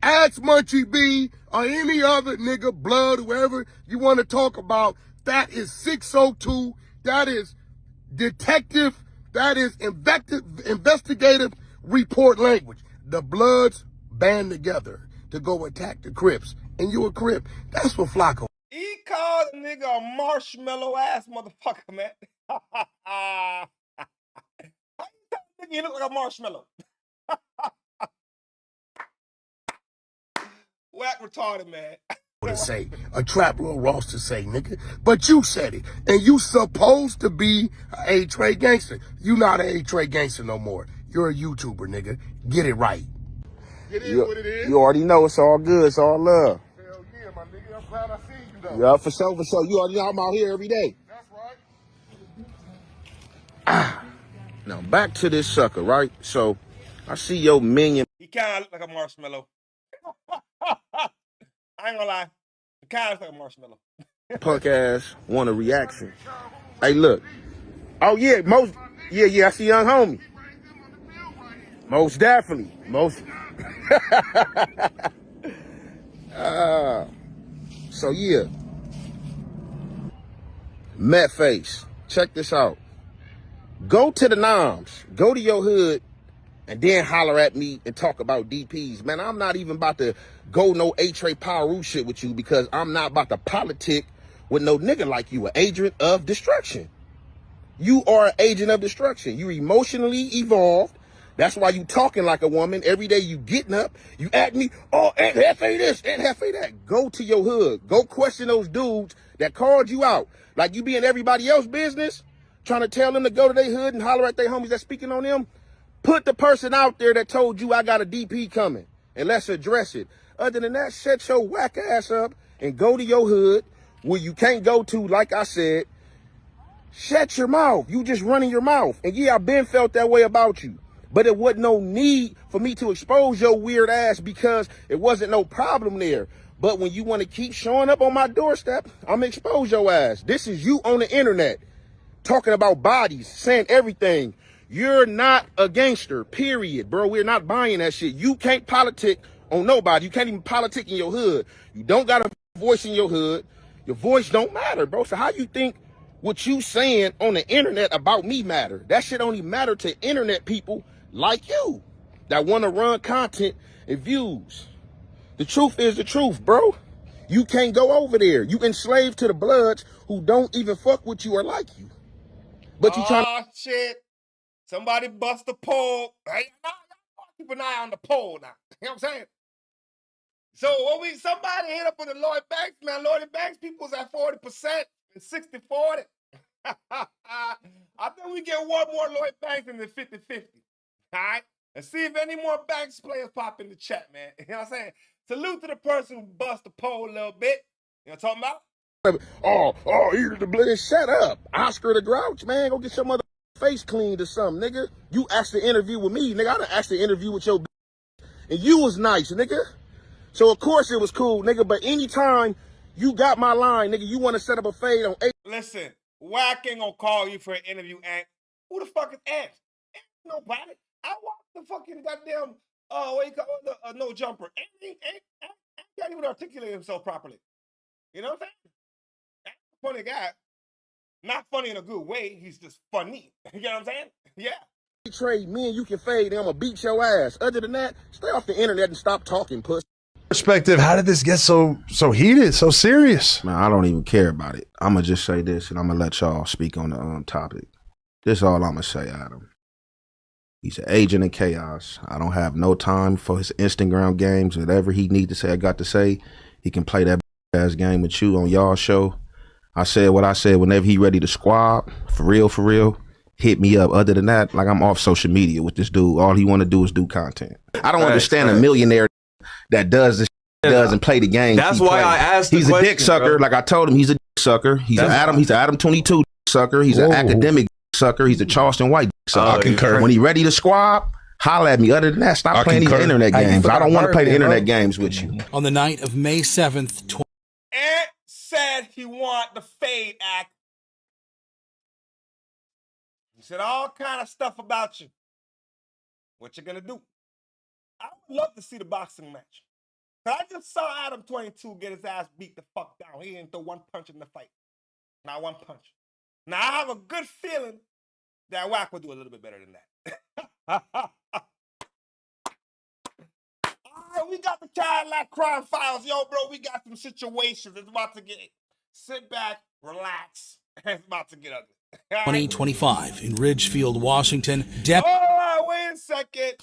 Ask Munchie B or any other nigga, Blood, whoever you want to talk about. That is 602. That is detective. That is investigative report language. The Bloods band together to go attack the Crips. And you a Crip. That's what Flacco. He called a nigga a marshmallow ass motherfucker, man. How you think you look like a marshmallow? Wack retarded, man. To say a trap little Ross to say, nigga, but you said it, and you supposed to be a A-Trade gangster. You not an A-Trade gangster no more. You're a YouTuber, nigga. Get it right. It is what it is. You already know it's all good. It's all love. Hell yeah, my nigga. I'm glad I seen you though. Yeah, for sure, for sure. You already know I'm out here every day. That's right. Now back to this sucker, right? So I see your minion. He kind of look like a marshmallow. I ain't gonna lie. He kind of looks like a marshmallow. Punk ass want a reaction. Hey, look. Oh yeah, I see young homie. Most definitely. So yeah. Met face. Check this out. Go to the noms. Go to your hood and then holler at me and talk about DPs. Man, I'm not even about to go no A-Trade Power Root shit with you because I'm not about to politic with no nigga like you, an agent of destruction. You are an agent of destruction. You're emotionally evolved. That's why you talking like a woman. Every day you getting up, you at me, oh, Aunt Jefe this, Aunt Jefe that. Go to your hood. Go question those dudes that called you out. Like you be in everybody else's business, trying to tell them to go to their hood and holler at their homies that speaking on them. Put the person out there that told you I got a DP coming, and let's address it. Other than that, shut your whack ass up and go to your hood where you can't go to, like I said. Shut your mouth. You just running your mouth. And yeah, I've been felt that way about you. But it wasn't no need for me to expose your weird ass because it wasn't no problem there. But when you want to keep showing up on my doorstep, I'm gonna expose your ass. This is you on the internet talking about bodies, saying everything. You're not a gangster, period, bro. We're not buying that shit. You can't politic on nobody. You can't even politic in your hood. You don't got a voice in your hood. Your voice don't matter, bro. So how you think what you saying on the internet about me matter? That shit only matter to internet people like you that want to run content and views. The truth is the truth, bro. You can't go over there. You enslaved to the bloods who don't even fuck with you or like you. But you trying to... Oh, shit. Somebody bust the poll. Hey, now, keep an eye on the poll now. You know what I'm saying? So somebody hit up with the Lloyd Banks, man. Lloyd Banks people's at 40% and 60-40. I think we get one more Lloyd Banks in the 50-50. All right? Let's see if any more Banks players pop in the chat, man. You know what I'm saying? Salute to the person who bust the poll a little bit. You know what I'm talking about? Oh, eat the blood. Shut up. Oscar the Grouch, man. Go get your mother face cleaned or something, nigga. You asked to interview with me, nigga. I done asked to interview with your and you was nice, nigga. So of course it was cool, nigga. But anytime you got my line, nigga, you want to set up a fade on 8. Listen, Wack ain't gonna call you for an interview, Ant. Who the fuck is Ant? Ain't nobody. I watched the fucking goddamn, what you call it, no jumper. Ant can't even articulate himself properly. You know what I'm saying? Ant's a funny guy. Not funny in a good way. He's just funny. You know what I'm saying? Yeah. Trade me and you can fade, and I'm gonna beat your ass. Other than that, stay off the internet and stop talking, puss. Perspective, how did this get so heated, so serious? Man, I don't even care about it. I'm gonna just say this, and I'm gonna let y'all speak on the topic. This is all I'm gonna say, Adam. He's an agent of chaos. I don't have no time for his Instagram games. Whatever he need to say, I got to say. He can play that ass game with you on y'all show. I said what I said. Whenever he ready to squab, for real, hit me up. Other than that, like, I'm off social media with this dude. All he want to do is do content. I don't understand a millionaire that does this, and play the game. That's why I asked. He's a dick sucker. Bro. Like I told him, he's a dick sucker. He's an Adam 22 sucker. He's an academic sucker. He's a Charleston White sucker. I concur. When he ready to squab, holla at me. Other than that, stop playing these internet games. I don't want to play the internet games with you. On the night of May 7th, Ant said he want the fade act. He said all kind of stuff about you. What you gonna do? I would love to see the boxing match. I just saw Adam 22 get his ass beat the fuck down. He didn't throw one punch in the fight. Not one punch. Now, I have a good feeling that Wack will do a little bit better than that. All right, we got the CADILLAC Crime Files. Yo, bro, we got some situations. It's about to get... Sit back, relax. It's about to get ugly. 2025 in Ridgefield, Washington. Wait a second.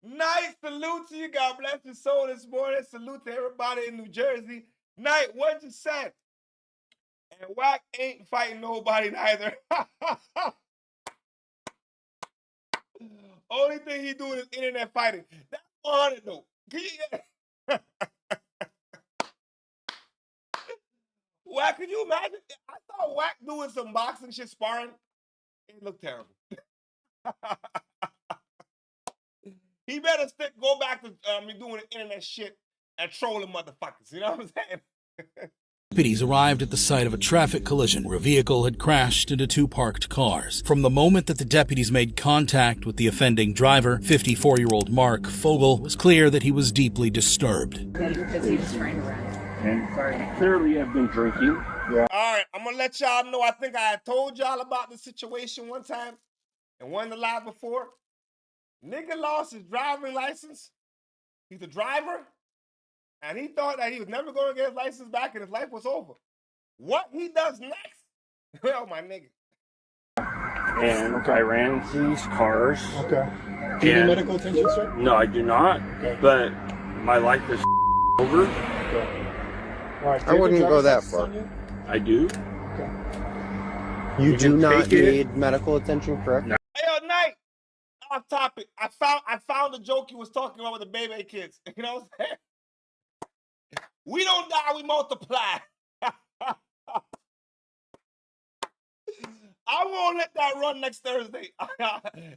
Night, salute to you. God bless your soul this morning. Salute to everybody in New Jersey. Night, what you said? And Wack ain't fighting nobody neither. Only thing he doing is internet fighting. That's 100 though. Wack, could you imagine? I saw Wack doing some boxing shit, sparring. It looked terrible. He better go back to doing the internet shit and trolling motherfuckers. You know what I'm saying? Deputies arrived at the site of a traffic collision where a vehicle had crashed into two parked cars. From the moment that the deputies made contact with the offending driver, 54-year-old Mark Fogel, was clear that he was deeply disturbed. Because he was trying to run. And clearly have been drinking. Yeah. All right, I'm going to let y'all know. I think I had told y'all about the situation one time and one of the live before. Nigga lost his driving license. He's a driver. And he thought that he was never going to get his license back and his life was over. What he does next? Well, my nigga. And I ran into these cars. Okay. Do you need medical attention, sir? No, I do not. Okay. But my life is over. Okay. All right, I wouldn't go that far. I do. Okay. You do not need medical attention, correct? No. Hey, yo, Night. Off topic. I found the joke he was talking about with the baby kids. You know what I'm saying? We don't die, we multiply. I won't let that run next Thursday.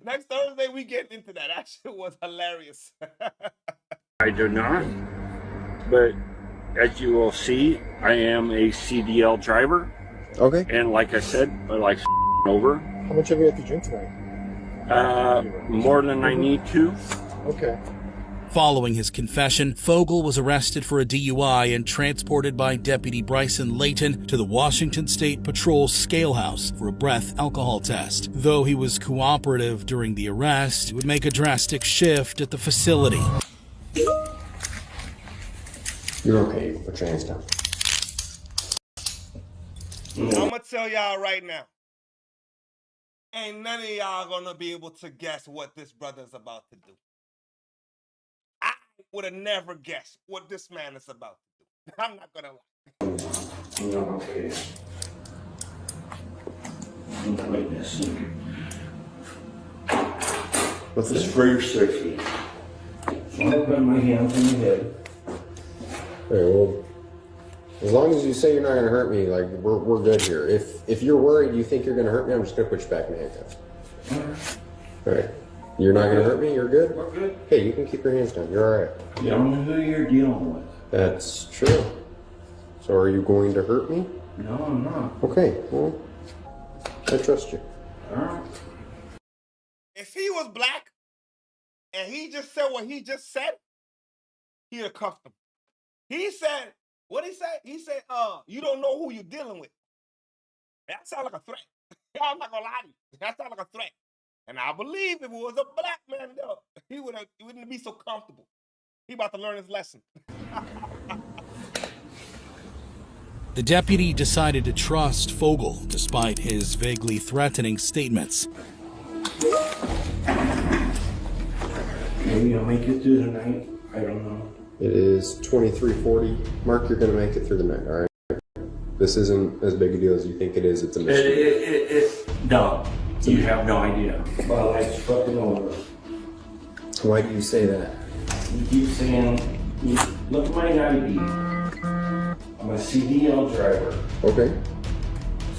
Next Thursday, we get into that. That shit was hilarious. I do not. But as you will see, I am a CDL driver. Okay. And like I said, I like over. How much have you had to drink tonight? More than I need to. Okay. Following his confession, Fogel was arrested for a DUI and transported by Deputy Bryson Layton to the Washington State Patrol Scale House for a breath alcohol test. Though he was cooperative during the arrest, it would make a drastic shift at the facility. You're okay. You can put your hands down. I'm gonna tell y'all right now. Ain't none of y'all gonna be able to guess what this brother's about to do. I would have never guessed what this man is about to do. I'm not gonna lie. No, okay. Like this. What's this this? for your safety? I'm gonna put my hands on your head. Okay, well, as long as you say you're not gonna hurt me, like we're good here. If you're worried, you think you're gonna hurt me, I'm just gonna put you back in handcuffs. All right. You're not gonna hurt me. You're good. We're good. Hey, you can keep your hands down. You're all right. You don't know who you're dealing with. That's true. So are you going to hurt me? No, I'm not. Okay. Well, I trust you. All right. If he was black and he just said what he just said, he'd have cuffed him. He said, what he said? He said, you don't know who you're dealing with. That sounds like a threat. I'm not gonna lie to you. That sounds like a threat. And I believe if it was a black man, though, he wouldn't be so comfortable. He about to learn his lesson. The deputy decided to trust Fogel despite his vaguely threatening statements. Maybe you'll make it through the night. I don't know. It is 23:40. Mark, you're gonna make it through the night. All right. This isn't as big a deal as you think it is. It's a mystery. It's dumb. You have no idea. My life's fucking over. Why do you say that? You keep saying, look at my ID. I'm a CDL driver. Okay.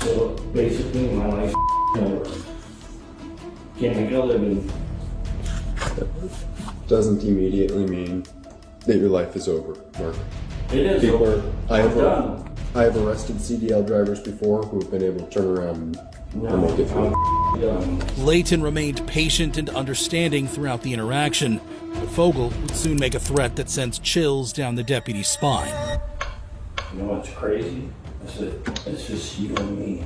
So basically, my life's over. Can't make a living. Doesn't immediately mean that your life is over, Mark. It is over. I done. have arrested CDL drivers before who have been able to turn around and make it through. Layton remained patient and understanding throughout the interaction, but Fogel would soon make a threat that sends chills down the deputy's spine. You know what's crazy? It's just you and me.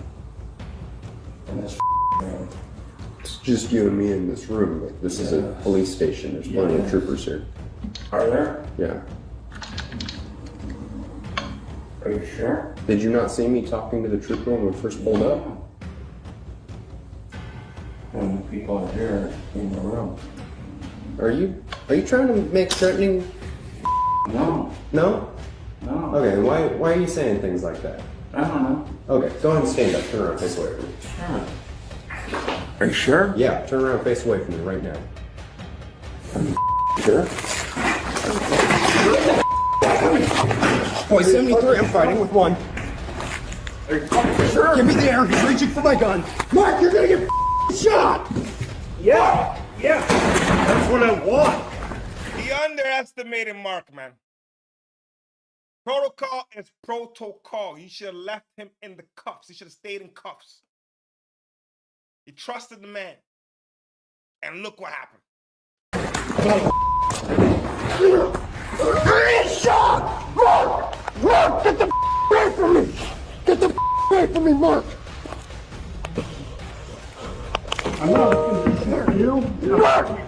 And this room. It's just you and me in this room, but this is a police station. There's plenty of troopers here. Are there? Yeah. Are you sure? Did you not see me talking to the trooper when we first pulled up? How many people are there in the room? Are you trying to make threatening? No. No? No. Okay, why are you saying things like that? I don't know. Okay, go ahead and stand up. Turn around, face away from me. Sure. Are you sure? Yeah, turn around, face away from me right now. Sure? Boy, 73, I'm fighting with one. Are you fucking sure? Give me the air, he's reaching for my gun. Mark, you're gonna get shot! Yeah, that's what I want. He underestimated Mark, man. Protocol is protocol. You should have left him in the cuffs. He should have stayed in cuffs. He trusted the man. And look what happened. I ain't shot! Mark! Mark, get the away from me! Get the away from me, Mark! I'm not going to hurt you. Mark!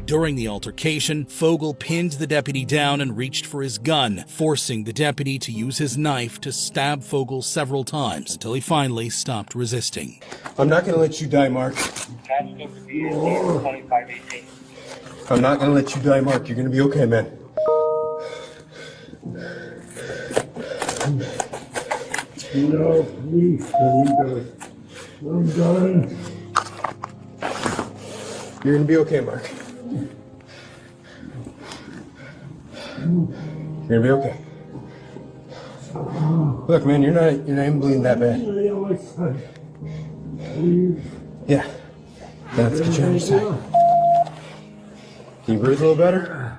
During the altercation, Fogel pinned the deputy down and reached for his gun, forcing the deputy to use his knife to stab Fogel several times until he finally stopped resisting. I'm not gonna let you die, Mark. I'm not gonna let you die, Mark. You're gonna be okay, man. No, please, I'm done. You're gonna be okay, Mark. You're gonna be okay. Look, man, you're not even bleeding that bad. Yeah. Let's get you on your side. Can you breathe a little better?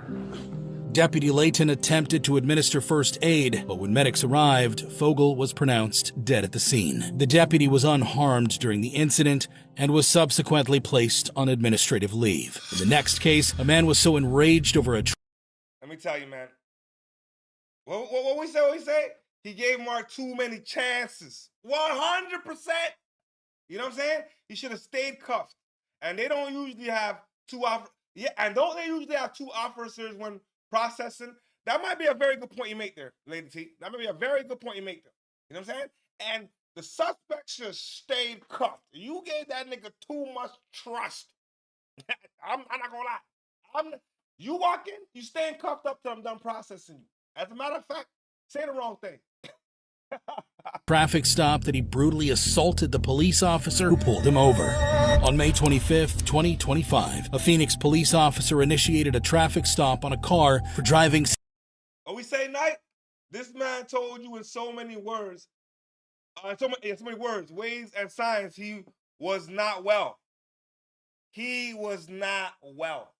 Deputy Layton attempted to administer first aid, but when medics arrived, Fogel was pronounced dead at the scene. The deputy was unharmed during the incident and was subsequently placed on administrative leave. In the next case, a man was so enraged over a Let me tell you, man. What we say? He gave Mark too many chances. 100%. You know what I'm saying? He should have stayed cuffed. And they don't usually have two officers. Yeah, and don't they usually have two officers when processing? That might be a very good point you make there, Lady T. That might be a very good point you make there. You know what I'm saying? And the suspect should have stayed cuffed. You gave that nigga too much trust. I'm not gonna lie. You walk in, you staying cuffed up till I'm done processing you. As a matter of fact, say the wrong thing. traffic stop that he brutally assaulted the police officer who pulled him over. On May 25th, 2025, a Phoenix police officer initiated a traffic stop on a car for driving. Oh, we say night? This man told you in so many words, ways and signs, he was not well. He was not well.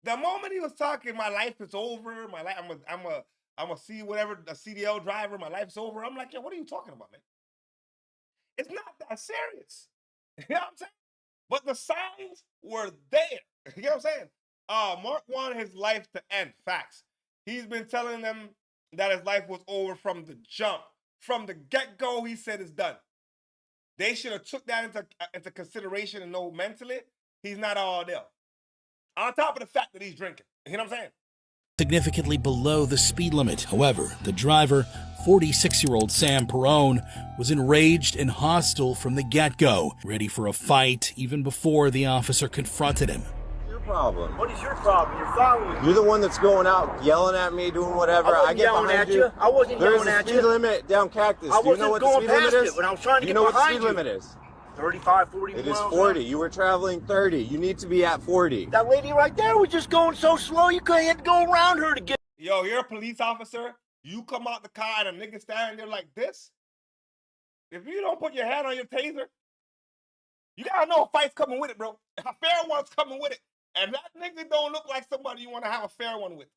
The moment he was talking, my life is over. My life, I'm a CDL driver. My life's over. I'm like, yo, what are you talking about, man? It's not that serious. You know what I'm saying? But the signs were there. You know what I'm saying? Mark wanted his life to end. Facts. He's been telling them that his life was over from the jump. From the get-go, he said it's done. They should have took that into consideration and know mentally he's not all there. On top of the fact that he's drinking. You know what I'm saying? Significantly below the speed limit. However, the driver, 46-year-old Sam Perrone, was enraged and hostile from the get-go, ready for a fight even before the officer confronted him. Your problem. What is your problem? You're following me. You're the one that's going out yelling at me, doing whatever. I wasn't yelling at you. I wasn't yelling at you. There's a speed limit down Cactus. I Do you know wasn't what the going speed limit past is? it, but I was trying to Do you get know what the behind speed you. limit is? 35, 40 It miles is an 40. hour. You were traveling 30. You need to be at 40. That lady right there was just going so slow you couldn't have to go around her to get. Yo, you're a police officer. You come out the car and a nigga standing there like this. If you don't put your hand on your taser, you gotta know a fight's coming with it, bro. A fair one's coming with it. And that nigga don't look like somebody you want to have a fair one with.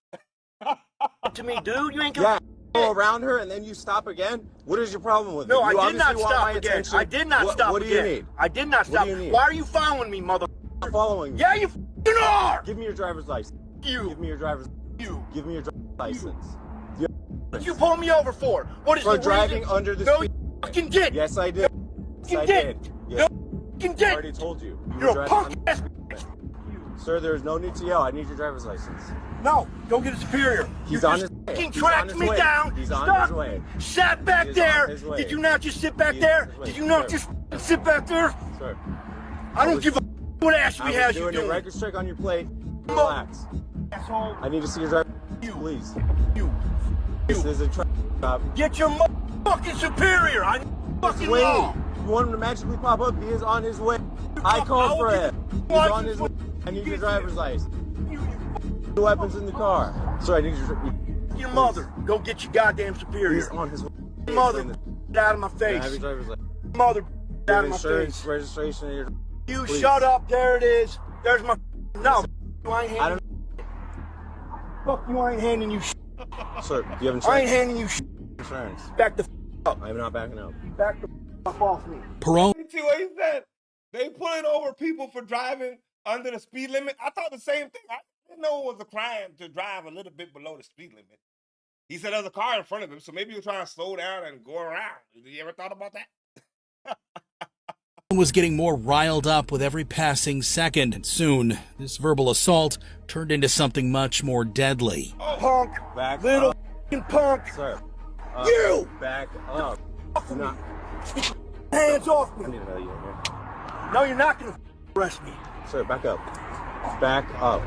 To me, dude, you ain't gonna go around her and then you stop again? What is your problem with it? No, You I did not obviously want stop my again. attention. I did not stop What do again. you need? I did not stop. What do you need? Why are you following me, mother? I'm following you. Yeah, you f***ing are. Give me your driver's license. You. Give me your driver's. You. Give me your driver's license. What you pulled me over for? What is For the driving reason? under the No, speed. you fucking did. Yes, I did. Yes, I did. Yes. No, fucking did. I already told you. You're a were punk driving ass. Sir, there is no need to yell. I need your driver's license. No, go get a superior. He's you on just his way. fucking He's on tracked his me way. down. He's on Stop. his way. Sat back He is there. on his way. Did you not just sit back He is there? on his way. Did you not Sir. just sit back there? Sir. I don't give a what ass we I has was you doing doing. a record check on your plate. Relax. Asshole. I need to see your driver. Please. This is a traffic stop. Get your fucking superior. I fucking Wait. law. You want him to magically pop up? He is on his way. I called for him. He's on his way. I need your driver's license. The weapons in the car. Sir, I need your mother. Go get your goddamn superior. He's on his way. Mother, get out of my Can I have face. your driver's license? Mother, Your out of my insurance, face. registration, and your... You Please. shut up. There it is. There's my. No, I ain't handing. Fuck you! I ain't handing you. Sir, do you have insurance? I ain't handing you. Insurance. Back the up. I'm not backing up. Back the off me. Perrone. You see what he said? They pulling over people for driving under the speed limit. I thought the same thing. I didn't know it was a crime to drive a little bit below the speed limit. He said there's a car in front of him, so maybe you're trying to slow down and go around. You ever thought about that? Was getting more riled up with every passing second, and soon this verbal assault turned into something much more deadly. Punk, Back little up. punk. Sir. You! Back up. Do not. Hands off I me. need to know you in here. No, you're not gonna arrest me. Sir, back up. Back up.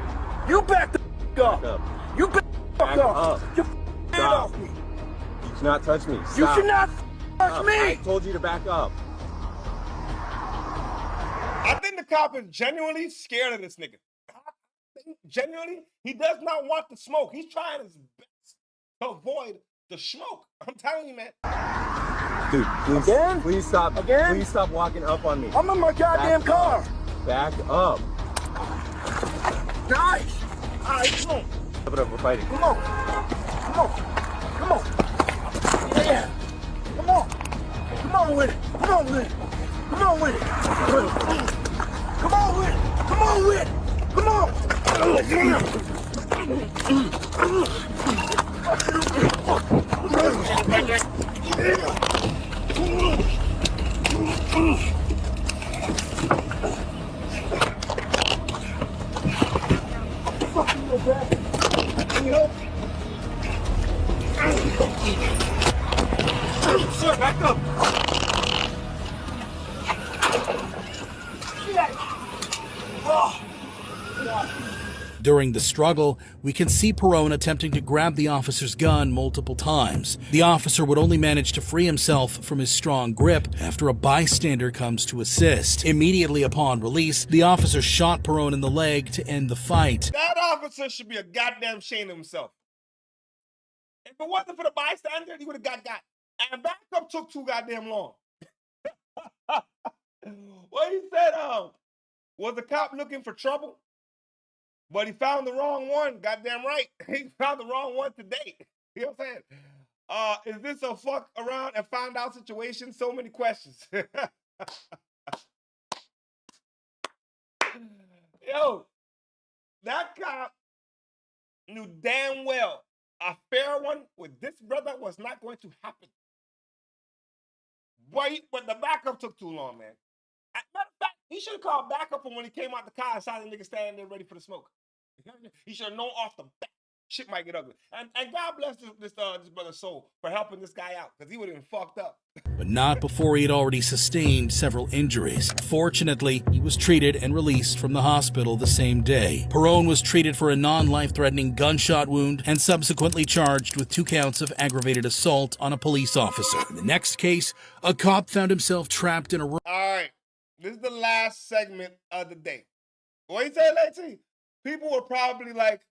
You back the up. Back up. You back Back up. up. You hand Stop. off me. You cannot touch me. Stop. You should not touch Up. me. I told you to back up. I think the cop is genuinely scared of this nigga. I think genuinely, he does not want the smoke. He's trying his best to avoid the smoke. I'm telling you, man. Dude, please, Again? please stop. Again? Please stop walking up on me. I'm in my goddamn Back car. up. Back up. Nice. All right, come on. We're fighting. Come on. Come on. Come on. Yeah. Come on. Come on with it. Come on with it. Come on with it. Come on with it. Come on with it. Come on. Sir, back up. During the struggle, we can see Perone attempting to grab the officer's gun multiple times. The officer would only manage to free himself from his strong grip after a bystander comes to assist. Immediately upon release, the officer shot Perone in the leg to end the fight. That officer should be a goddamn shame of himself. If it wasn't for the bystander, he would have got. And backup took too goddamn long. Well, he said, was the cop looking for trouble? But he found the wrong one. Goddamn right. He found the wrong one today. You know what I'm saying? Is this a fuck around and find out situation? So many questions. Yo, that cop knew damn well a fair one with this brother was not going to happen. But the backup took too long, man. Matter of fact, he should have called backup when he came out the car and saw the nigga standing there ready for the smoke. He should have known off the bat. Shit might get ugly. And God bless this brother's soul for helping this guy out, because he would have been fucked up. But not before he had already sustained several injuries. Fortunately, he was treated and released from the hospital the same day. Perone was treated for a non-life-threatening gunshot wound and subsequently charged with 2 counts of aggravated assault on a police officer. In the next case, a cop found himself trapped in a room. All right, this is the last segment of the day. What you say, Lacey? People were probably like,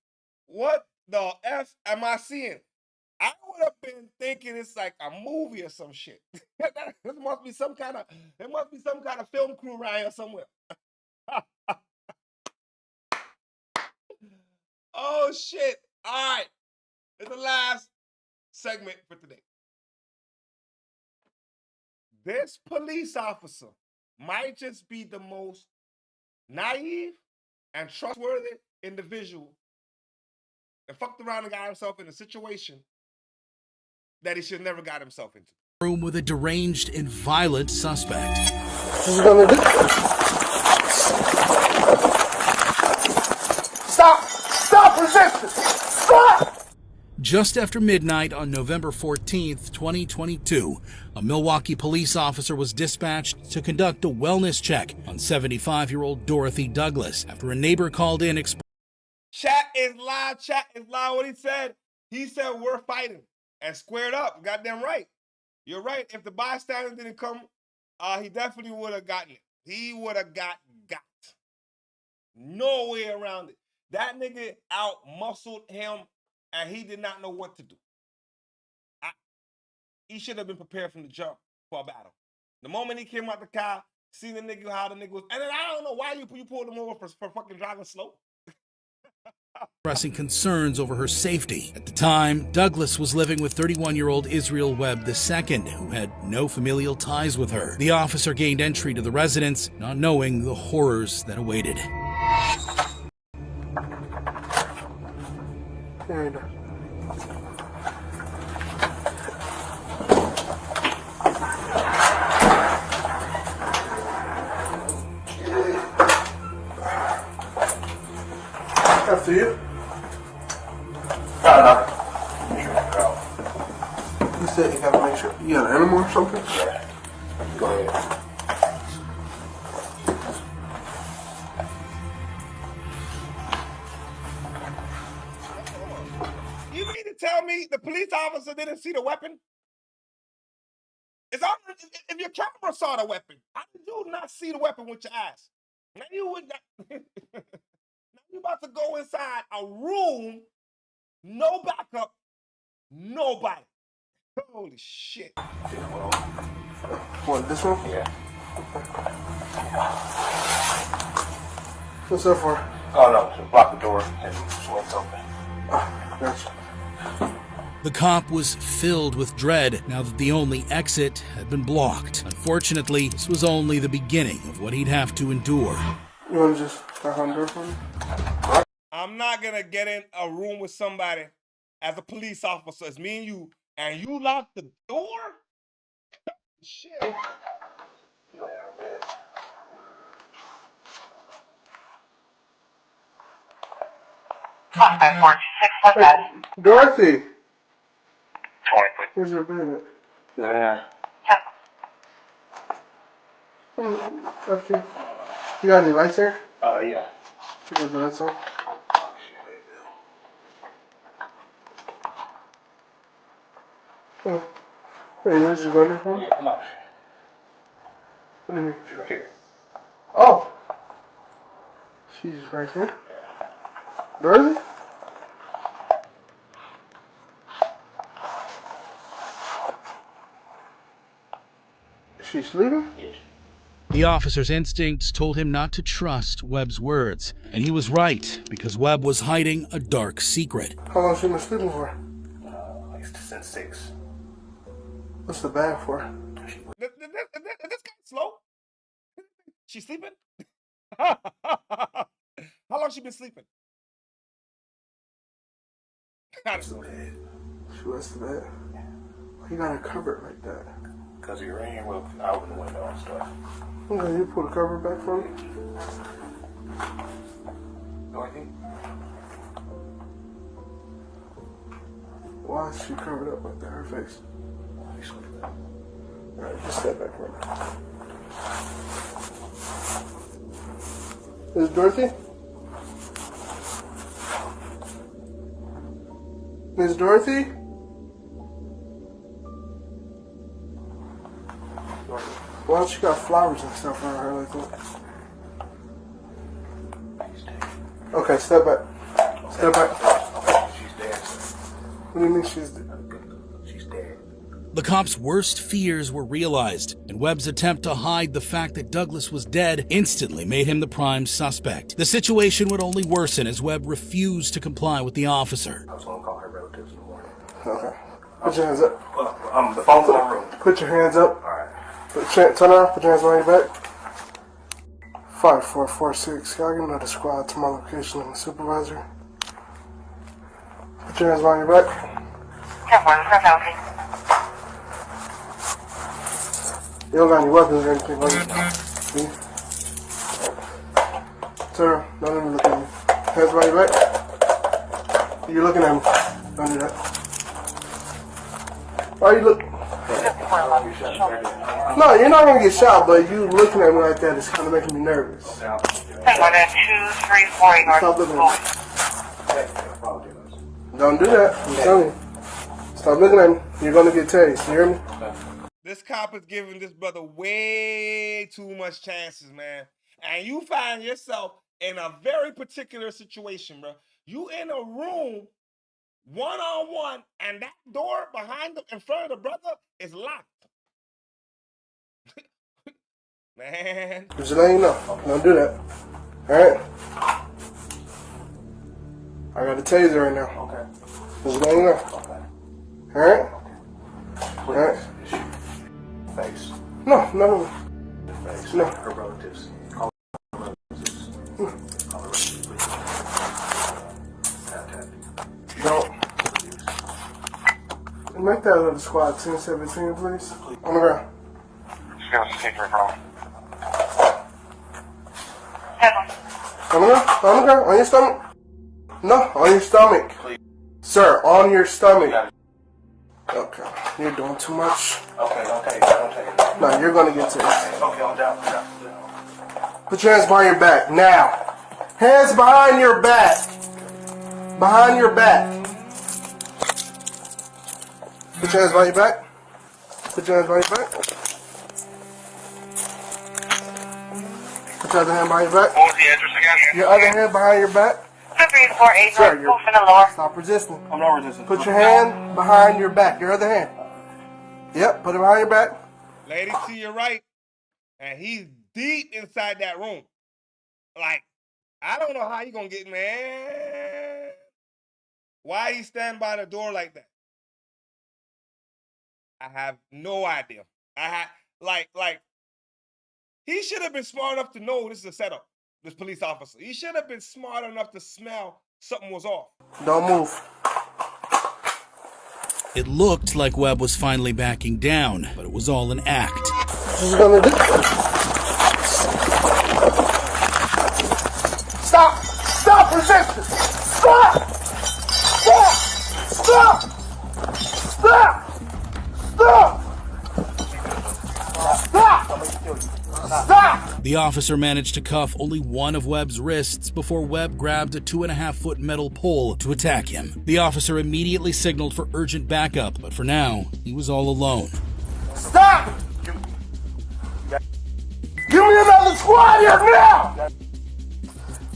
what the F am I seeing? I would have been thinking it's like a movie or some shit. There must be some kind of film crew around here somewhere. Oh shit. All right. It's the last segment for today. This police officer might just be the most naive and trustworthy individual and fucked around and got himself in a situation that he should never got himself into. Room with a deranged and violent suspect. What you gonna do? Stop resisting! Stop! Just after midnight on November 14th, 2022, a Milwaukee police officer was dispatched to conduct a wellness check on 75-year-old Dorothy Douglas after a neighbor called in. Chat is live. What he said we're fighting and squared up. Goddamn right. You're right. If the bystander didn't come, he definitely would have gotten it. He would have got. No way around it. That nigga out-muscled him, and he did not know what to do. He should have been prepared from the jump for a battle. The moment he came out the car, seen the nigga, how the nigga was, and then I don't know why you pulled him over for fucking driving slow. Expressing concerns over her safety. At the time, Douglas was living with 31-year-old Israel Webb II, who had no familial ties with her. The officer gained entry to the residence, not knowing the horrors that awaited. After you. You said you gotta make sure you got an animal or something? Yeah. Go ahead. You mean to tell me the police officer didn't see the weapon? If your camera saw the weapon, how did you not see the weapon with your eyes? Now you would not. Now you about to go inside a room, no backup, nobody. Holy shit. What, this one? Yeah. What's that for? Oh no, to block the door and swing open. The cop was filled with dread now that the only exit had been blocked. Unfortunately, this was only the beginning of what he'd have to endure. You want to just knock on the door for me? I'm not going to get in a room with somebody as a police officer. It's me and you lock the door? Shit. Hey, Dorothy. Where's your bed at? Okay. You got any lights here? Yeah. You got the lights on? Oh. Wait, where's your gun from? Yeah, come on. What do you mean? She's right here. Oh! She's right here. Dorothy? Is she sleeping? Yes. The officer's instincts told him not to trust Webb's words, and he was right, because Webb was hiding a dark secret. How long has she been sleeping for? Like since 6. What's the bag for? Is this guy slow? She sleeping? How long she been sleeping? What's the bed? She wets the bed? Why you got it covered like that? Because you're in here, we'll open the window and stuff. Okay, you pull the cover back for me? Dorothy? Why is she covered up like that? Her face. Alright, just step back for a minute. Is it Dorothy? Miss Dorothy? Why don't you got flowers and stuff around her like that? Okay, step back. Step back. She's dead. What do you mean she's dead? She's dead. The cop's worst fears were realized, and Webb's attempt to hide the fact that Douglas was dead instantly made him the prime suspect. The situation would only worsen as Webb refused to comply with the officer. I was going to call her relatives in the morning. Okay. Put your hands up. The phone's in my room. Put your hands up. All right. Turn around. Put your hands behind your back. 5446. Y'all give me another squad to my location. I'm a supervisor. Put your hands behind your back. You don't got any weapons or anything, right? See? Turn around. Don't even look at me. Hands behind your back. You're looking at me. Don't do that. Why you look? No, you're not gonna get shot, but you looking at me like that is kind of making me nervous. Stop looking at me. Don't do that. I'm telling you. Stop looking at me. You're gonna get tased. You hear me? This cop is giving this brother way too much chances, man. And you find yourself in a very particular situation, bro. You in a room one-on-one, and that door behind in front of the brother is locked. Man. Just letting you know. Don't do that. Alright? I got a taser right now. Okay. Just letting you know. Okay. Alright? Alright? Face. No, no. Face. No. Her relatives. Call her relatives. Call her relatives, please. Don't. Make that other squad 1017, please. On the ground. On the ground? On the ground? On your stomach? No, on your stomach. Please. Sir, on your stomach. Okay, you're doing too much. Okay. No, you're gonna get to it. Okay, I'm down. Put your hands behind your back, now. Hands behind your back. Behind your back. Put your hands behind your back. Put your hands behind your back. Put your other hand behind your back. What was the address again? Your other hand behind your back. 348 Sir, North, in the lower. Stop resisting. I'm not resisting. Put your hand behind your back. Your other hand. Yep, put it behind your back. Lady to your right, and he's deep inside that room. Like, I don't know how you gonna get, man. Why he stand by the door like that? I have no idea. He should have been smart enough to know this is a setup, this police officer. He should have been smart enough to smell something was off. Don't move. It looked like Webb was finally backing down, but it was all an act. She's gonna do. Stop! Stop resisting! Stop! Stop! Stop! Stop! Stop! Stop! Stop! The officer managed to cuff only one of Webb's wrists before Webb grabbed a 2.5-foot metal pole to attack him. The officer immediately signaled for urgent backup, but for now, he was all alone. Stop! Give me another squad here now!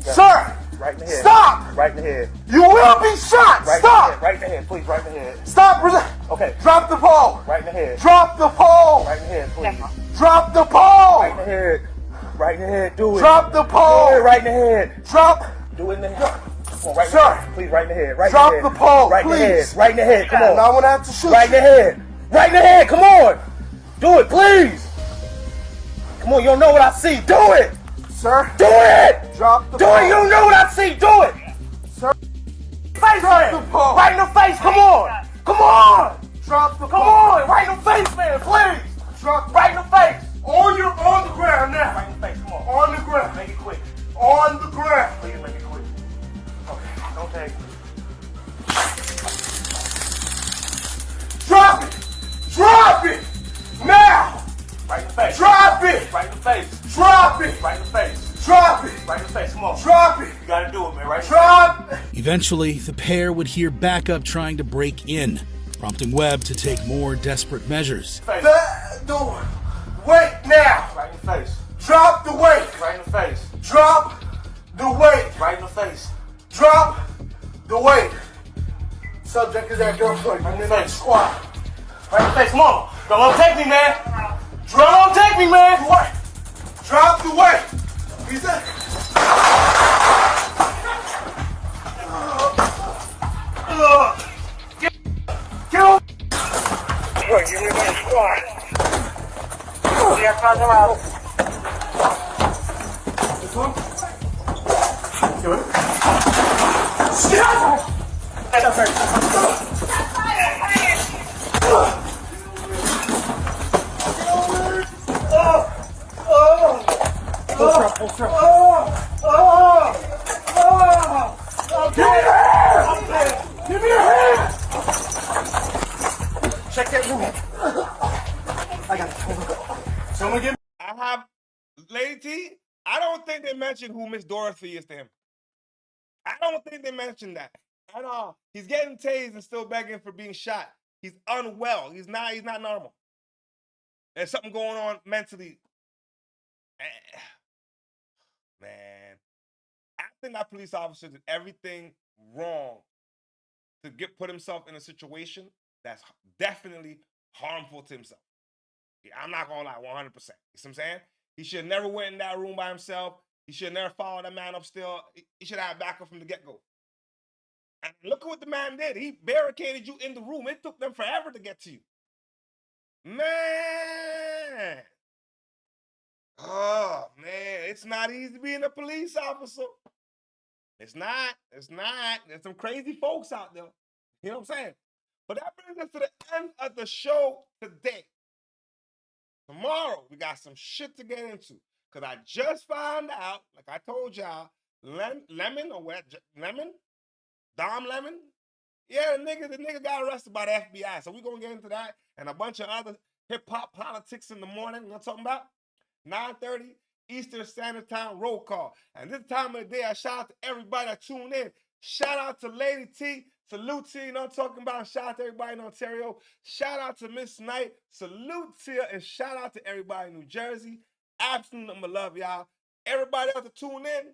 Sir! Right in the head. Stop! Right in the head. You will be shot! Right Stop! In the head. Right in the head, please. Right in the head. Stop! Okay. Drop the pole! Right in the head. Drop the pole! Right in the head, please. Drop the pole! Right in the head. Right in the head. Do it. Drop the pole! Do it right in the head. Drop! Do it in the head. Come on, right in Sir! the head. Please, right in the head. Right Drop in the the head. pole, Right in the please. head. Right in the head. Come on. Now I'm gonna have to shoot Right in the head. Right in the head. Come on. Do it, please. Come on, you don't know what I see. Do it. Sir? Do it. Drop the Do pole. it. You don't know what I see. Do it. Sir? Face Drop man. the pole. Right in the face. Come on. Come on. Drop the Come pole. on. Right in the face, man. Please. Drop Right in the face. on the ground now. Right in the face. Come on. On the ground. Make it quick. On the ground. Please make it quick. Okay. Don't take. Drop it! Drop it! Now! Right in the face. Drop it! Right in the face. Drop it! Right in the face. Drop it! Right in the face. Come on. Drop it! You gotta do it, man. Right in the Drop it! Eventually, the pair would hear backup trying to break in, prompting Webb to take more desperate measures. face. The weight now! Right in the face. Drop the weight! Right in the face. Drop the weight! Right in the face. Drop the weight! Subject is that girlfriend. Right in the face. Squad. Right in the face. Come on. Don't let him take me, man. Don't take me, man. The weight! Drop the weight! He's there. Get on. Wait, give me my squad. We are further out. This one? Do it. Stop! Give me your hand! Check that room. I got it. Someone give me. I have, Lady T, I don't think they mentioned who Miss Dorothy is to him. I don't think they mentioned that at all. He's getting tased and still begging for being shot. He's unwell. He's not normal. There's something going on mentally. Man, I think that police officer did everything wrong to put himself in a situation that's definitely harmful to himself. Yeah, I'm not gonna lie, 100%. You see what I'm saying? He should have never went in that room by himself. He should have never followed that man upstairs. He should have had backup from the get-go. And look at what the man did. He barricaded you in the room. It took them forever to get to you. Man. Oh, man. It's not easy being a police officer. It's not. It's not. There's some crazy folks out there. You know what I'm saying? But that brings us to the end of the show today. Tomorrow, we got some shit to get into. Because I just found out, like I told y'all, Lemon or what? Lemon? Dom Lemon? Yeah, the nigga got arrested by the FBI. So we're going to get into that and a bunch of other hip-hop politics in the morning. You know what I'm talking about? 9:30 Eastern Standard Time roll call. And this time of the day, I shout out to everybody that tuned in. Shout out to Lady T. Salute to you, you know what I'm talking about. Shout out to everybody in Ontario. Shout out to Miss Knight. Salute to you. And shout out to everybody in New Jersey. Absolute nothing but love, y'all. Everybody else to tune in,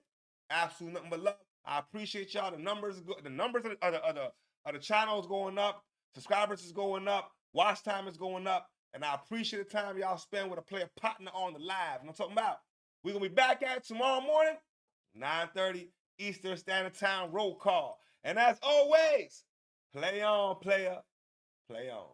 absolute nothing but love. I appreciate y'all. The numbers of the channels going up. Subscribers is going up. Watch time is going up. And I appreciate the time y'all spend with a player partner on the live. You know what I'm talking about? We're going to be back at it tomorrow morning, 9:30 Eastern Standard Time roll call. And as always, play on, player. Play on.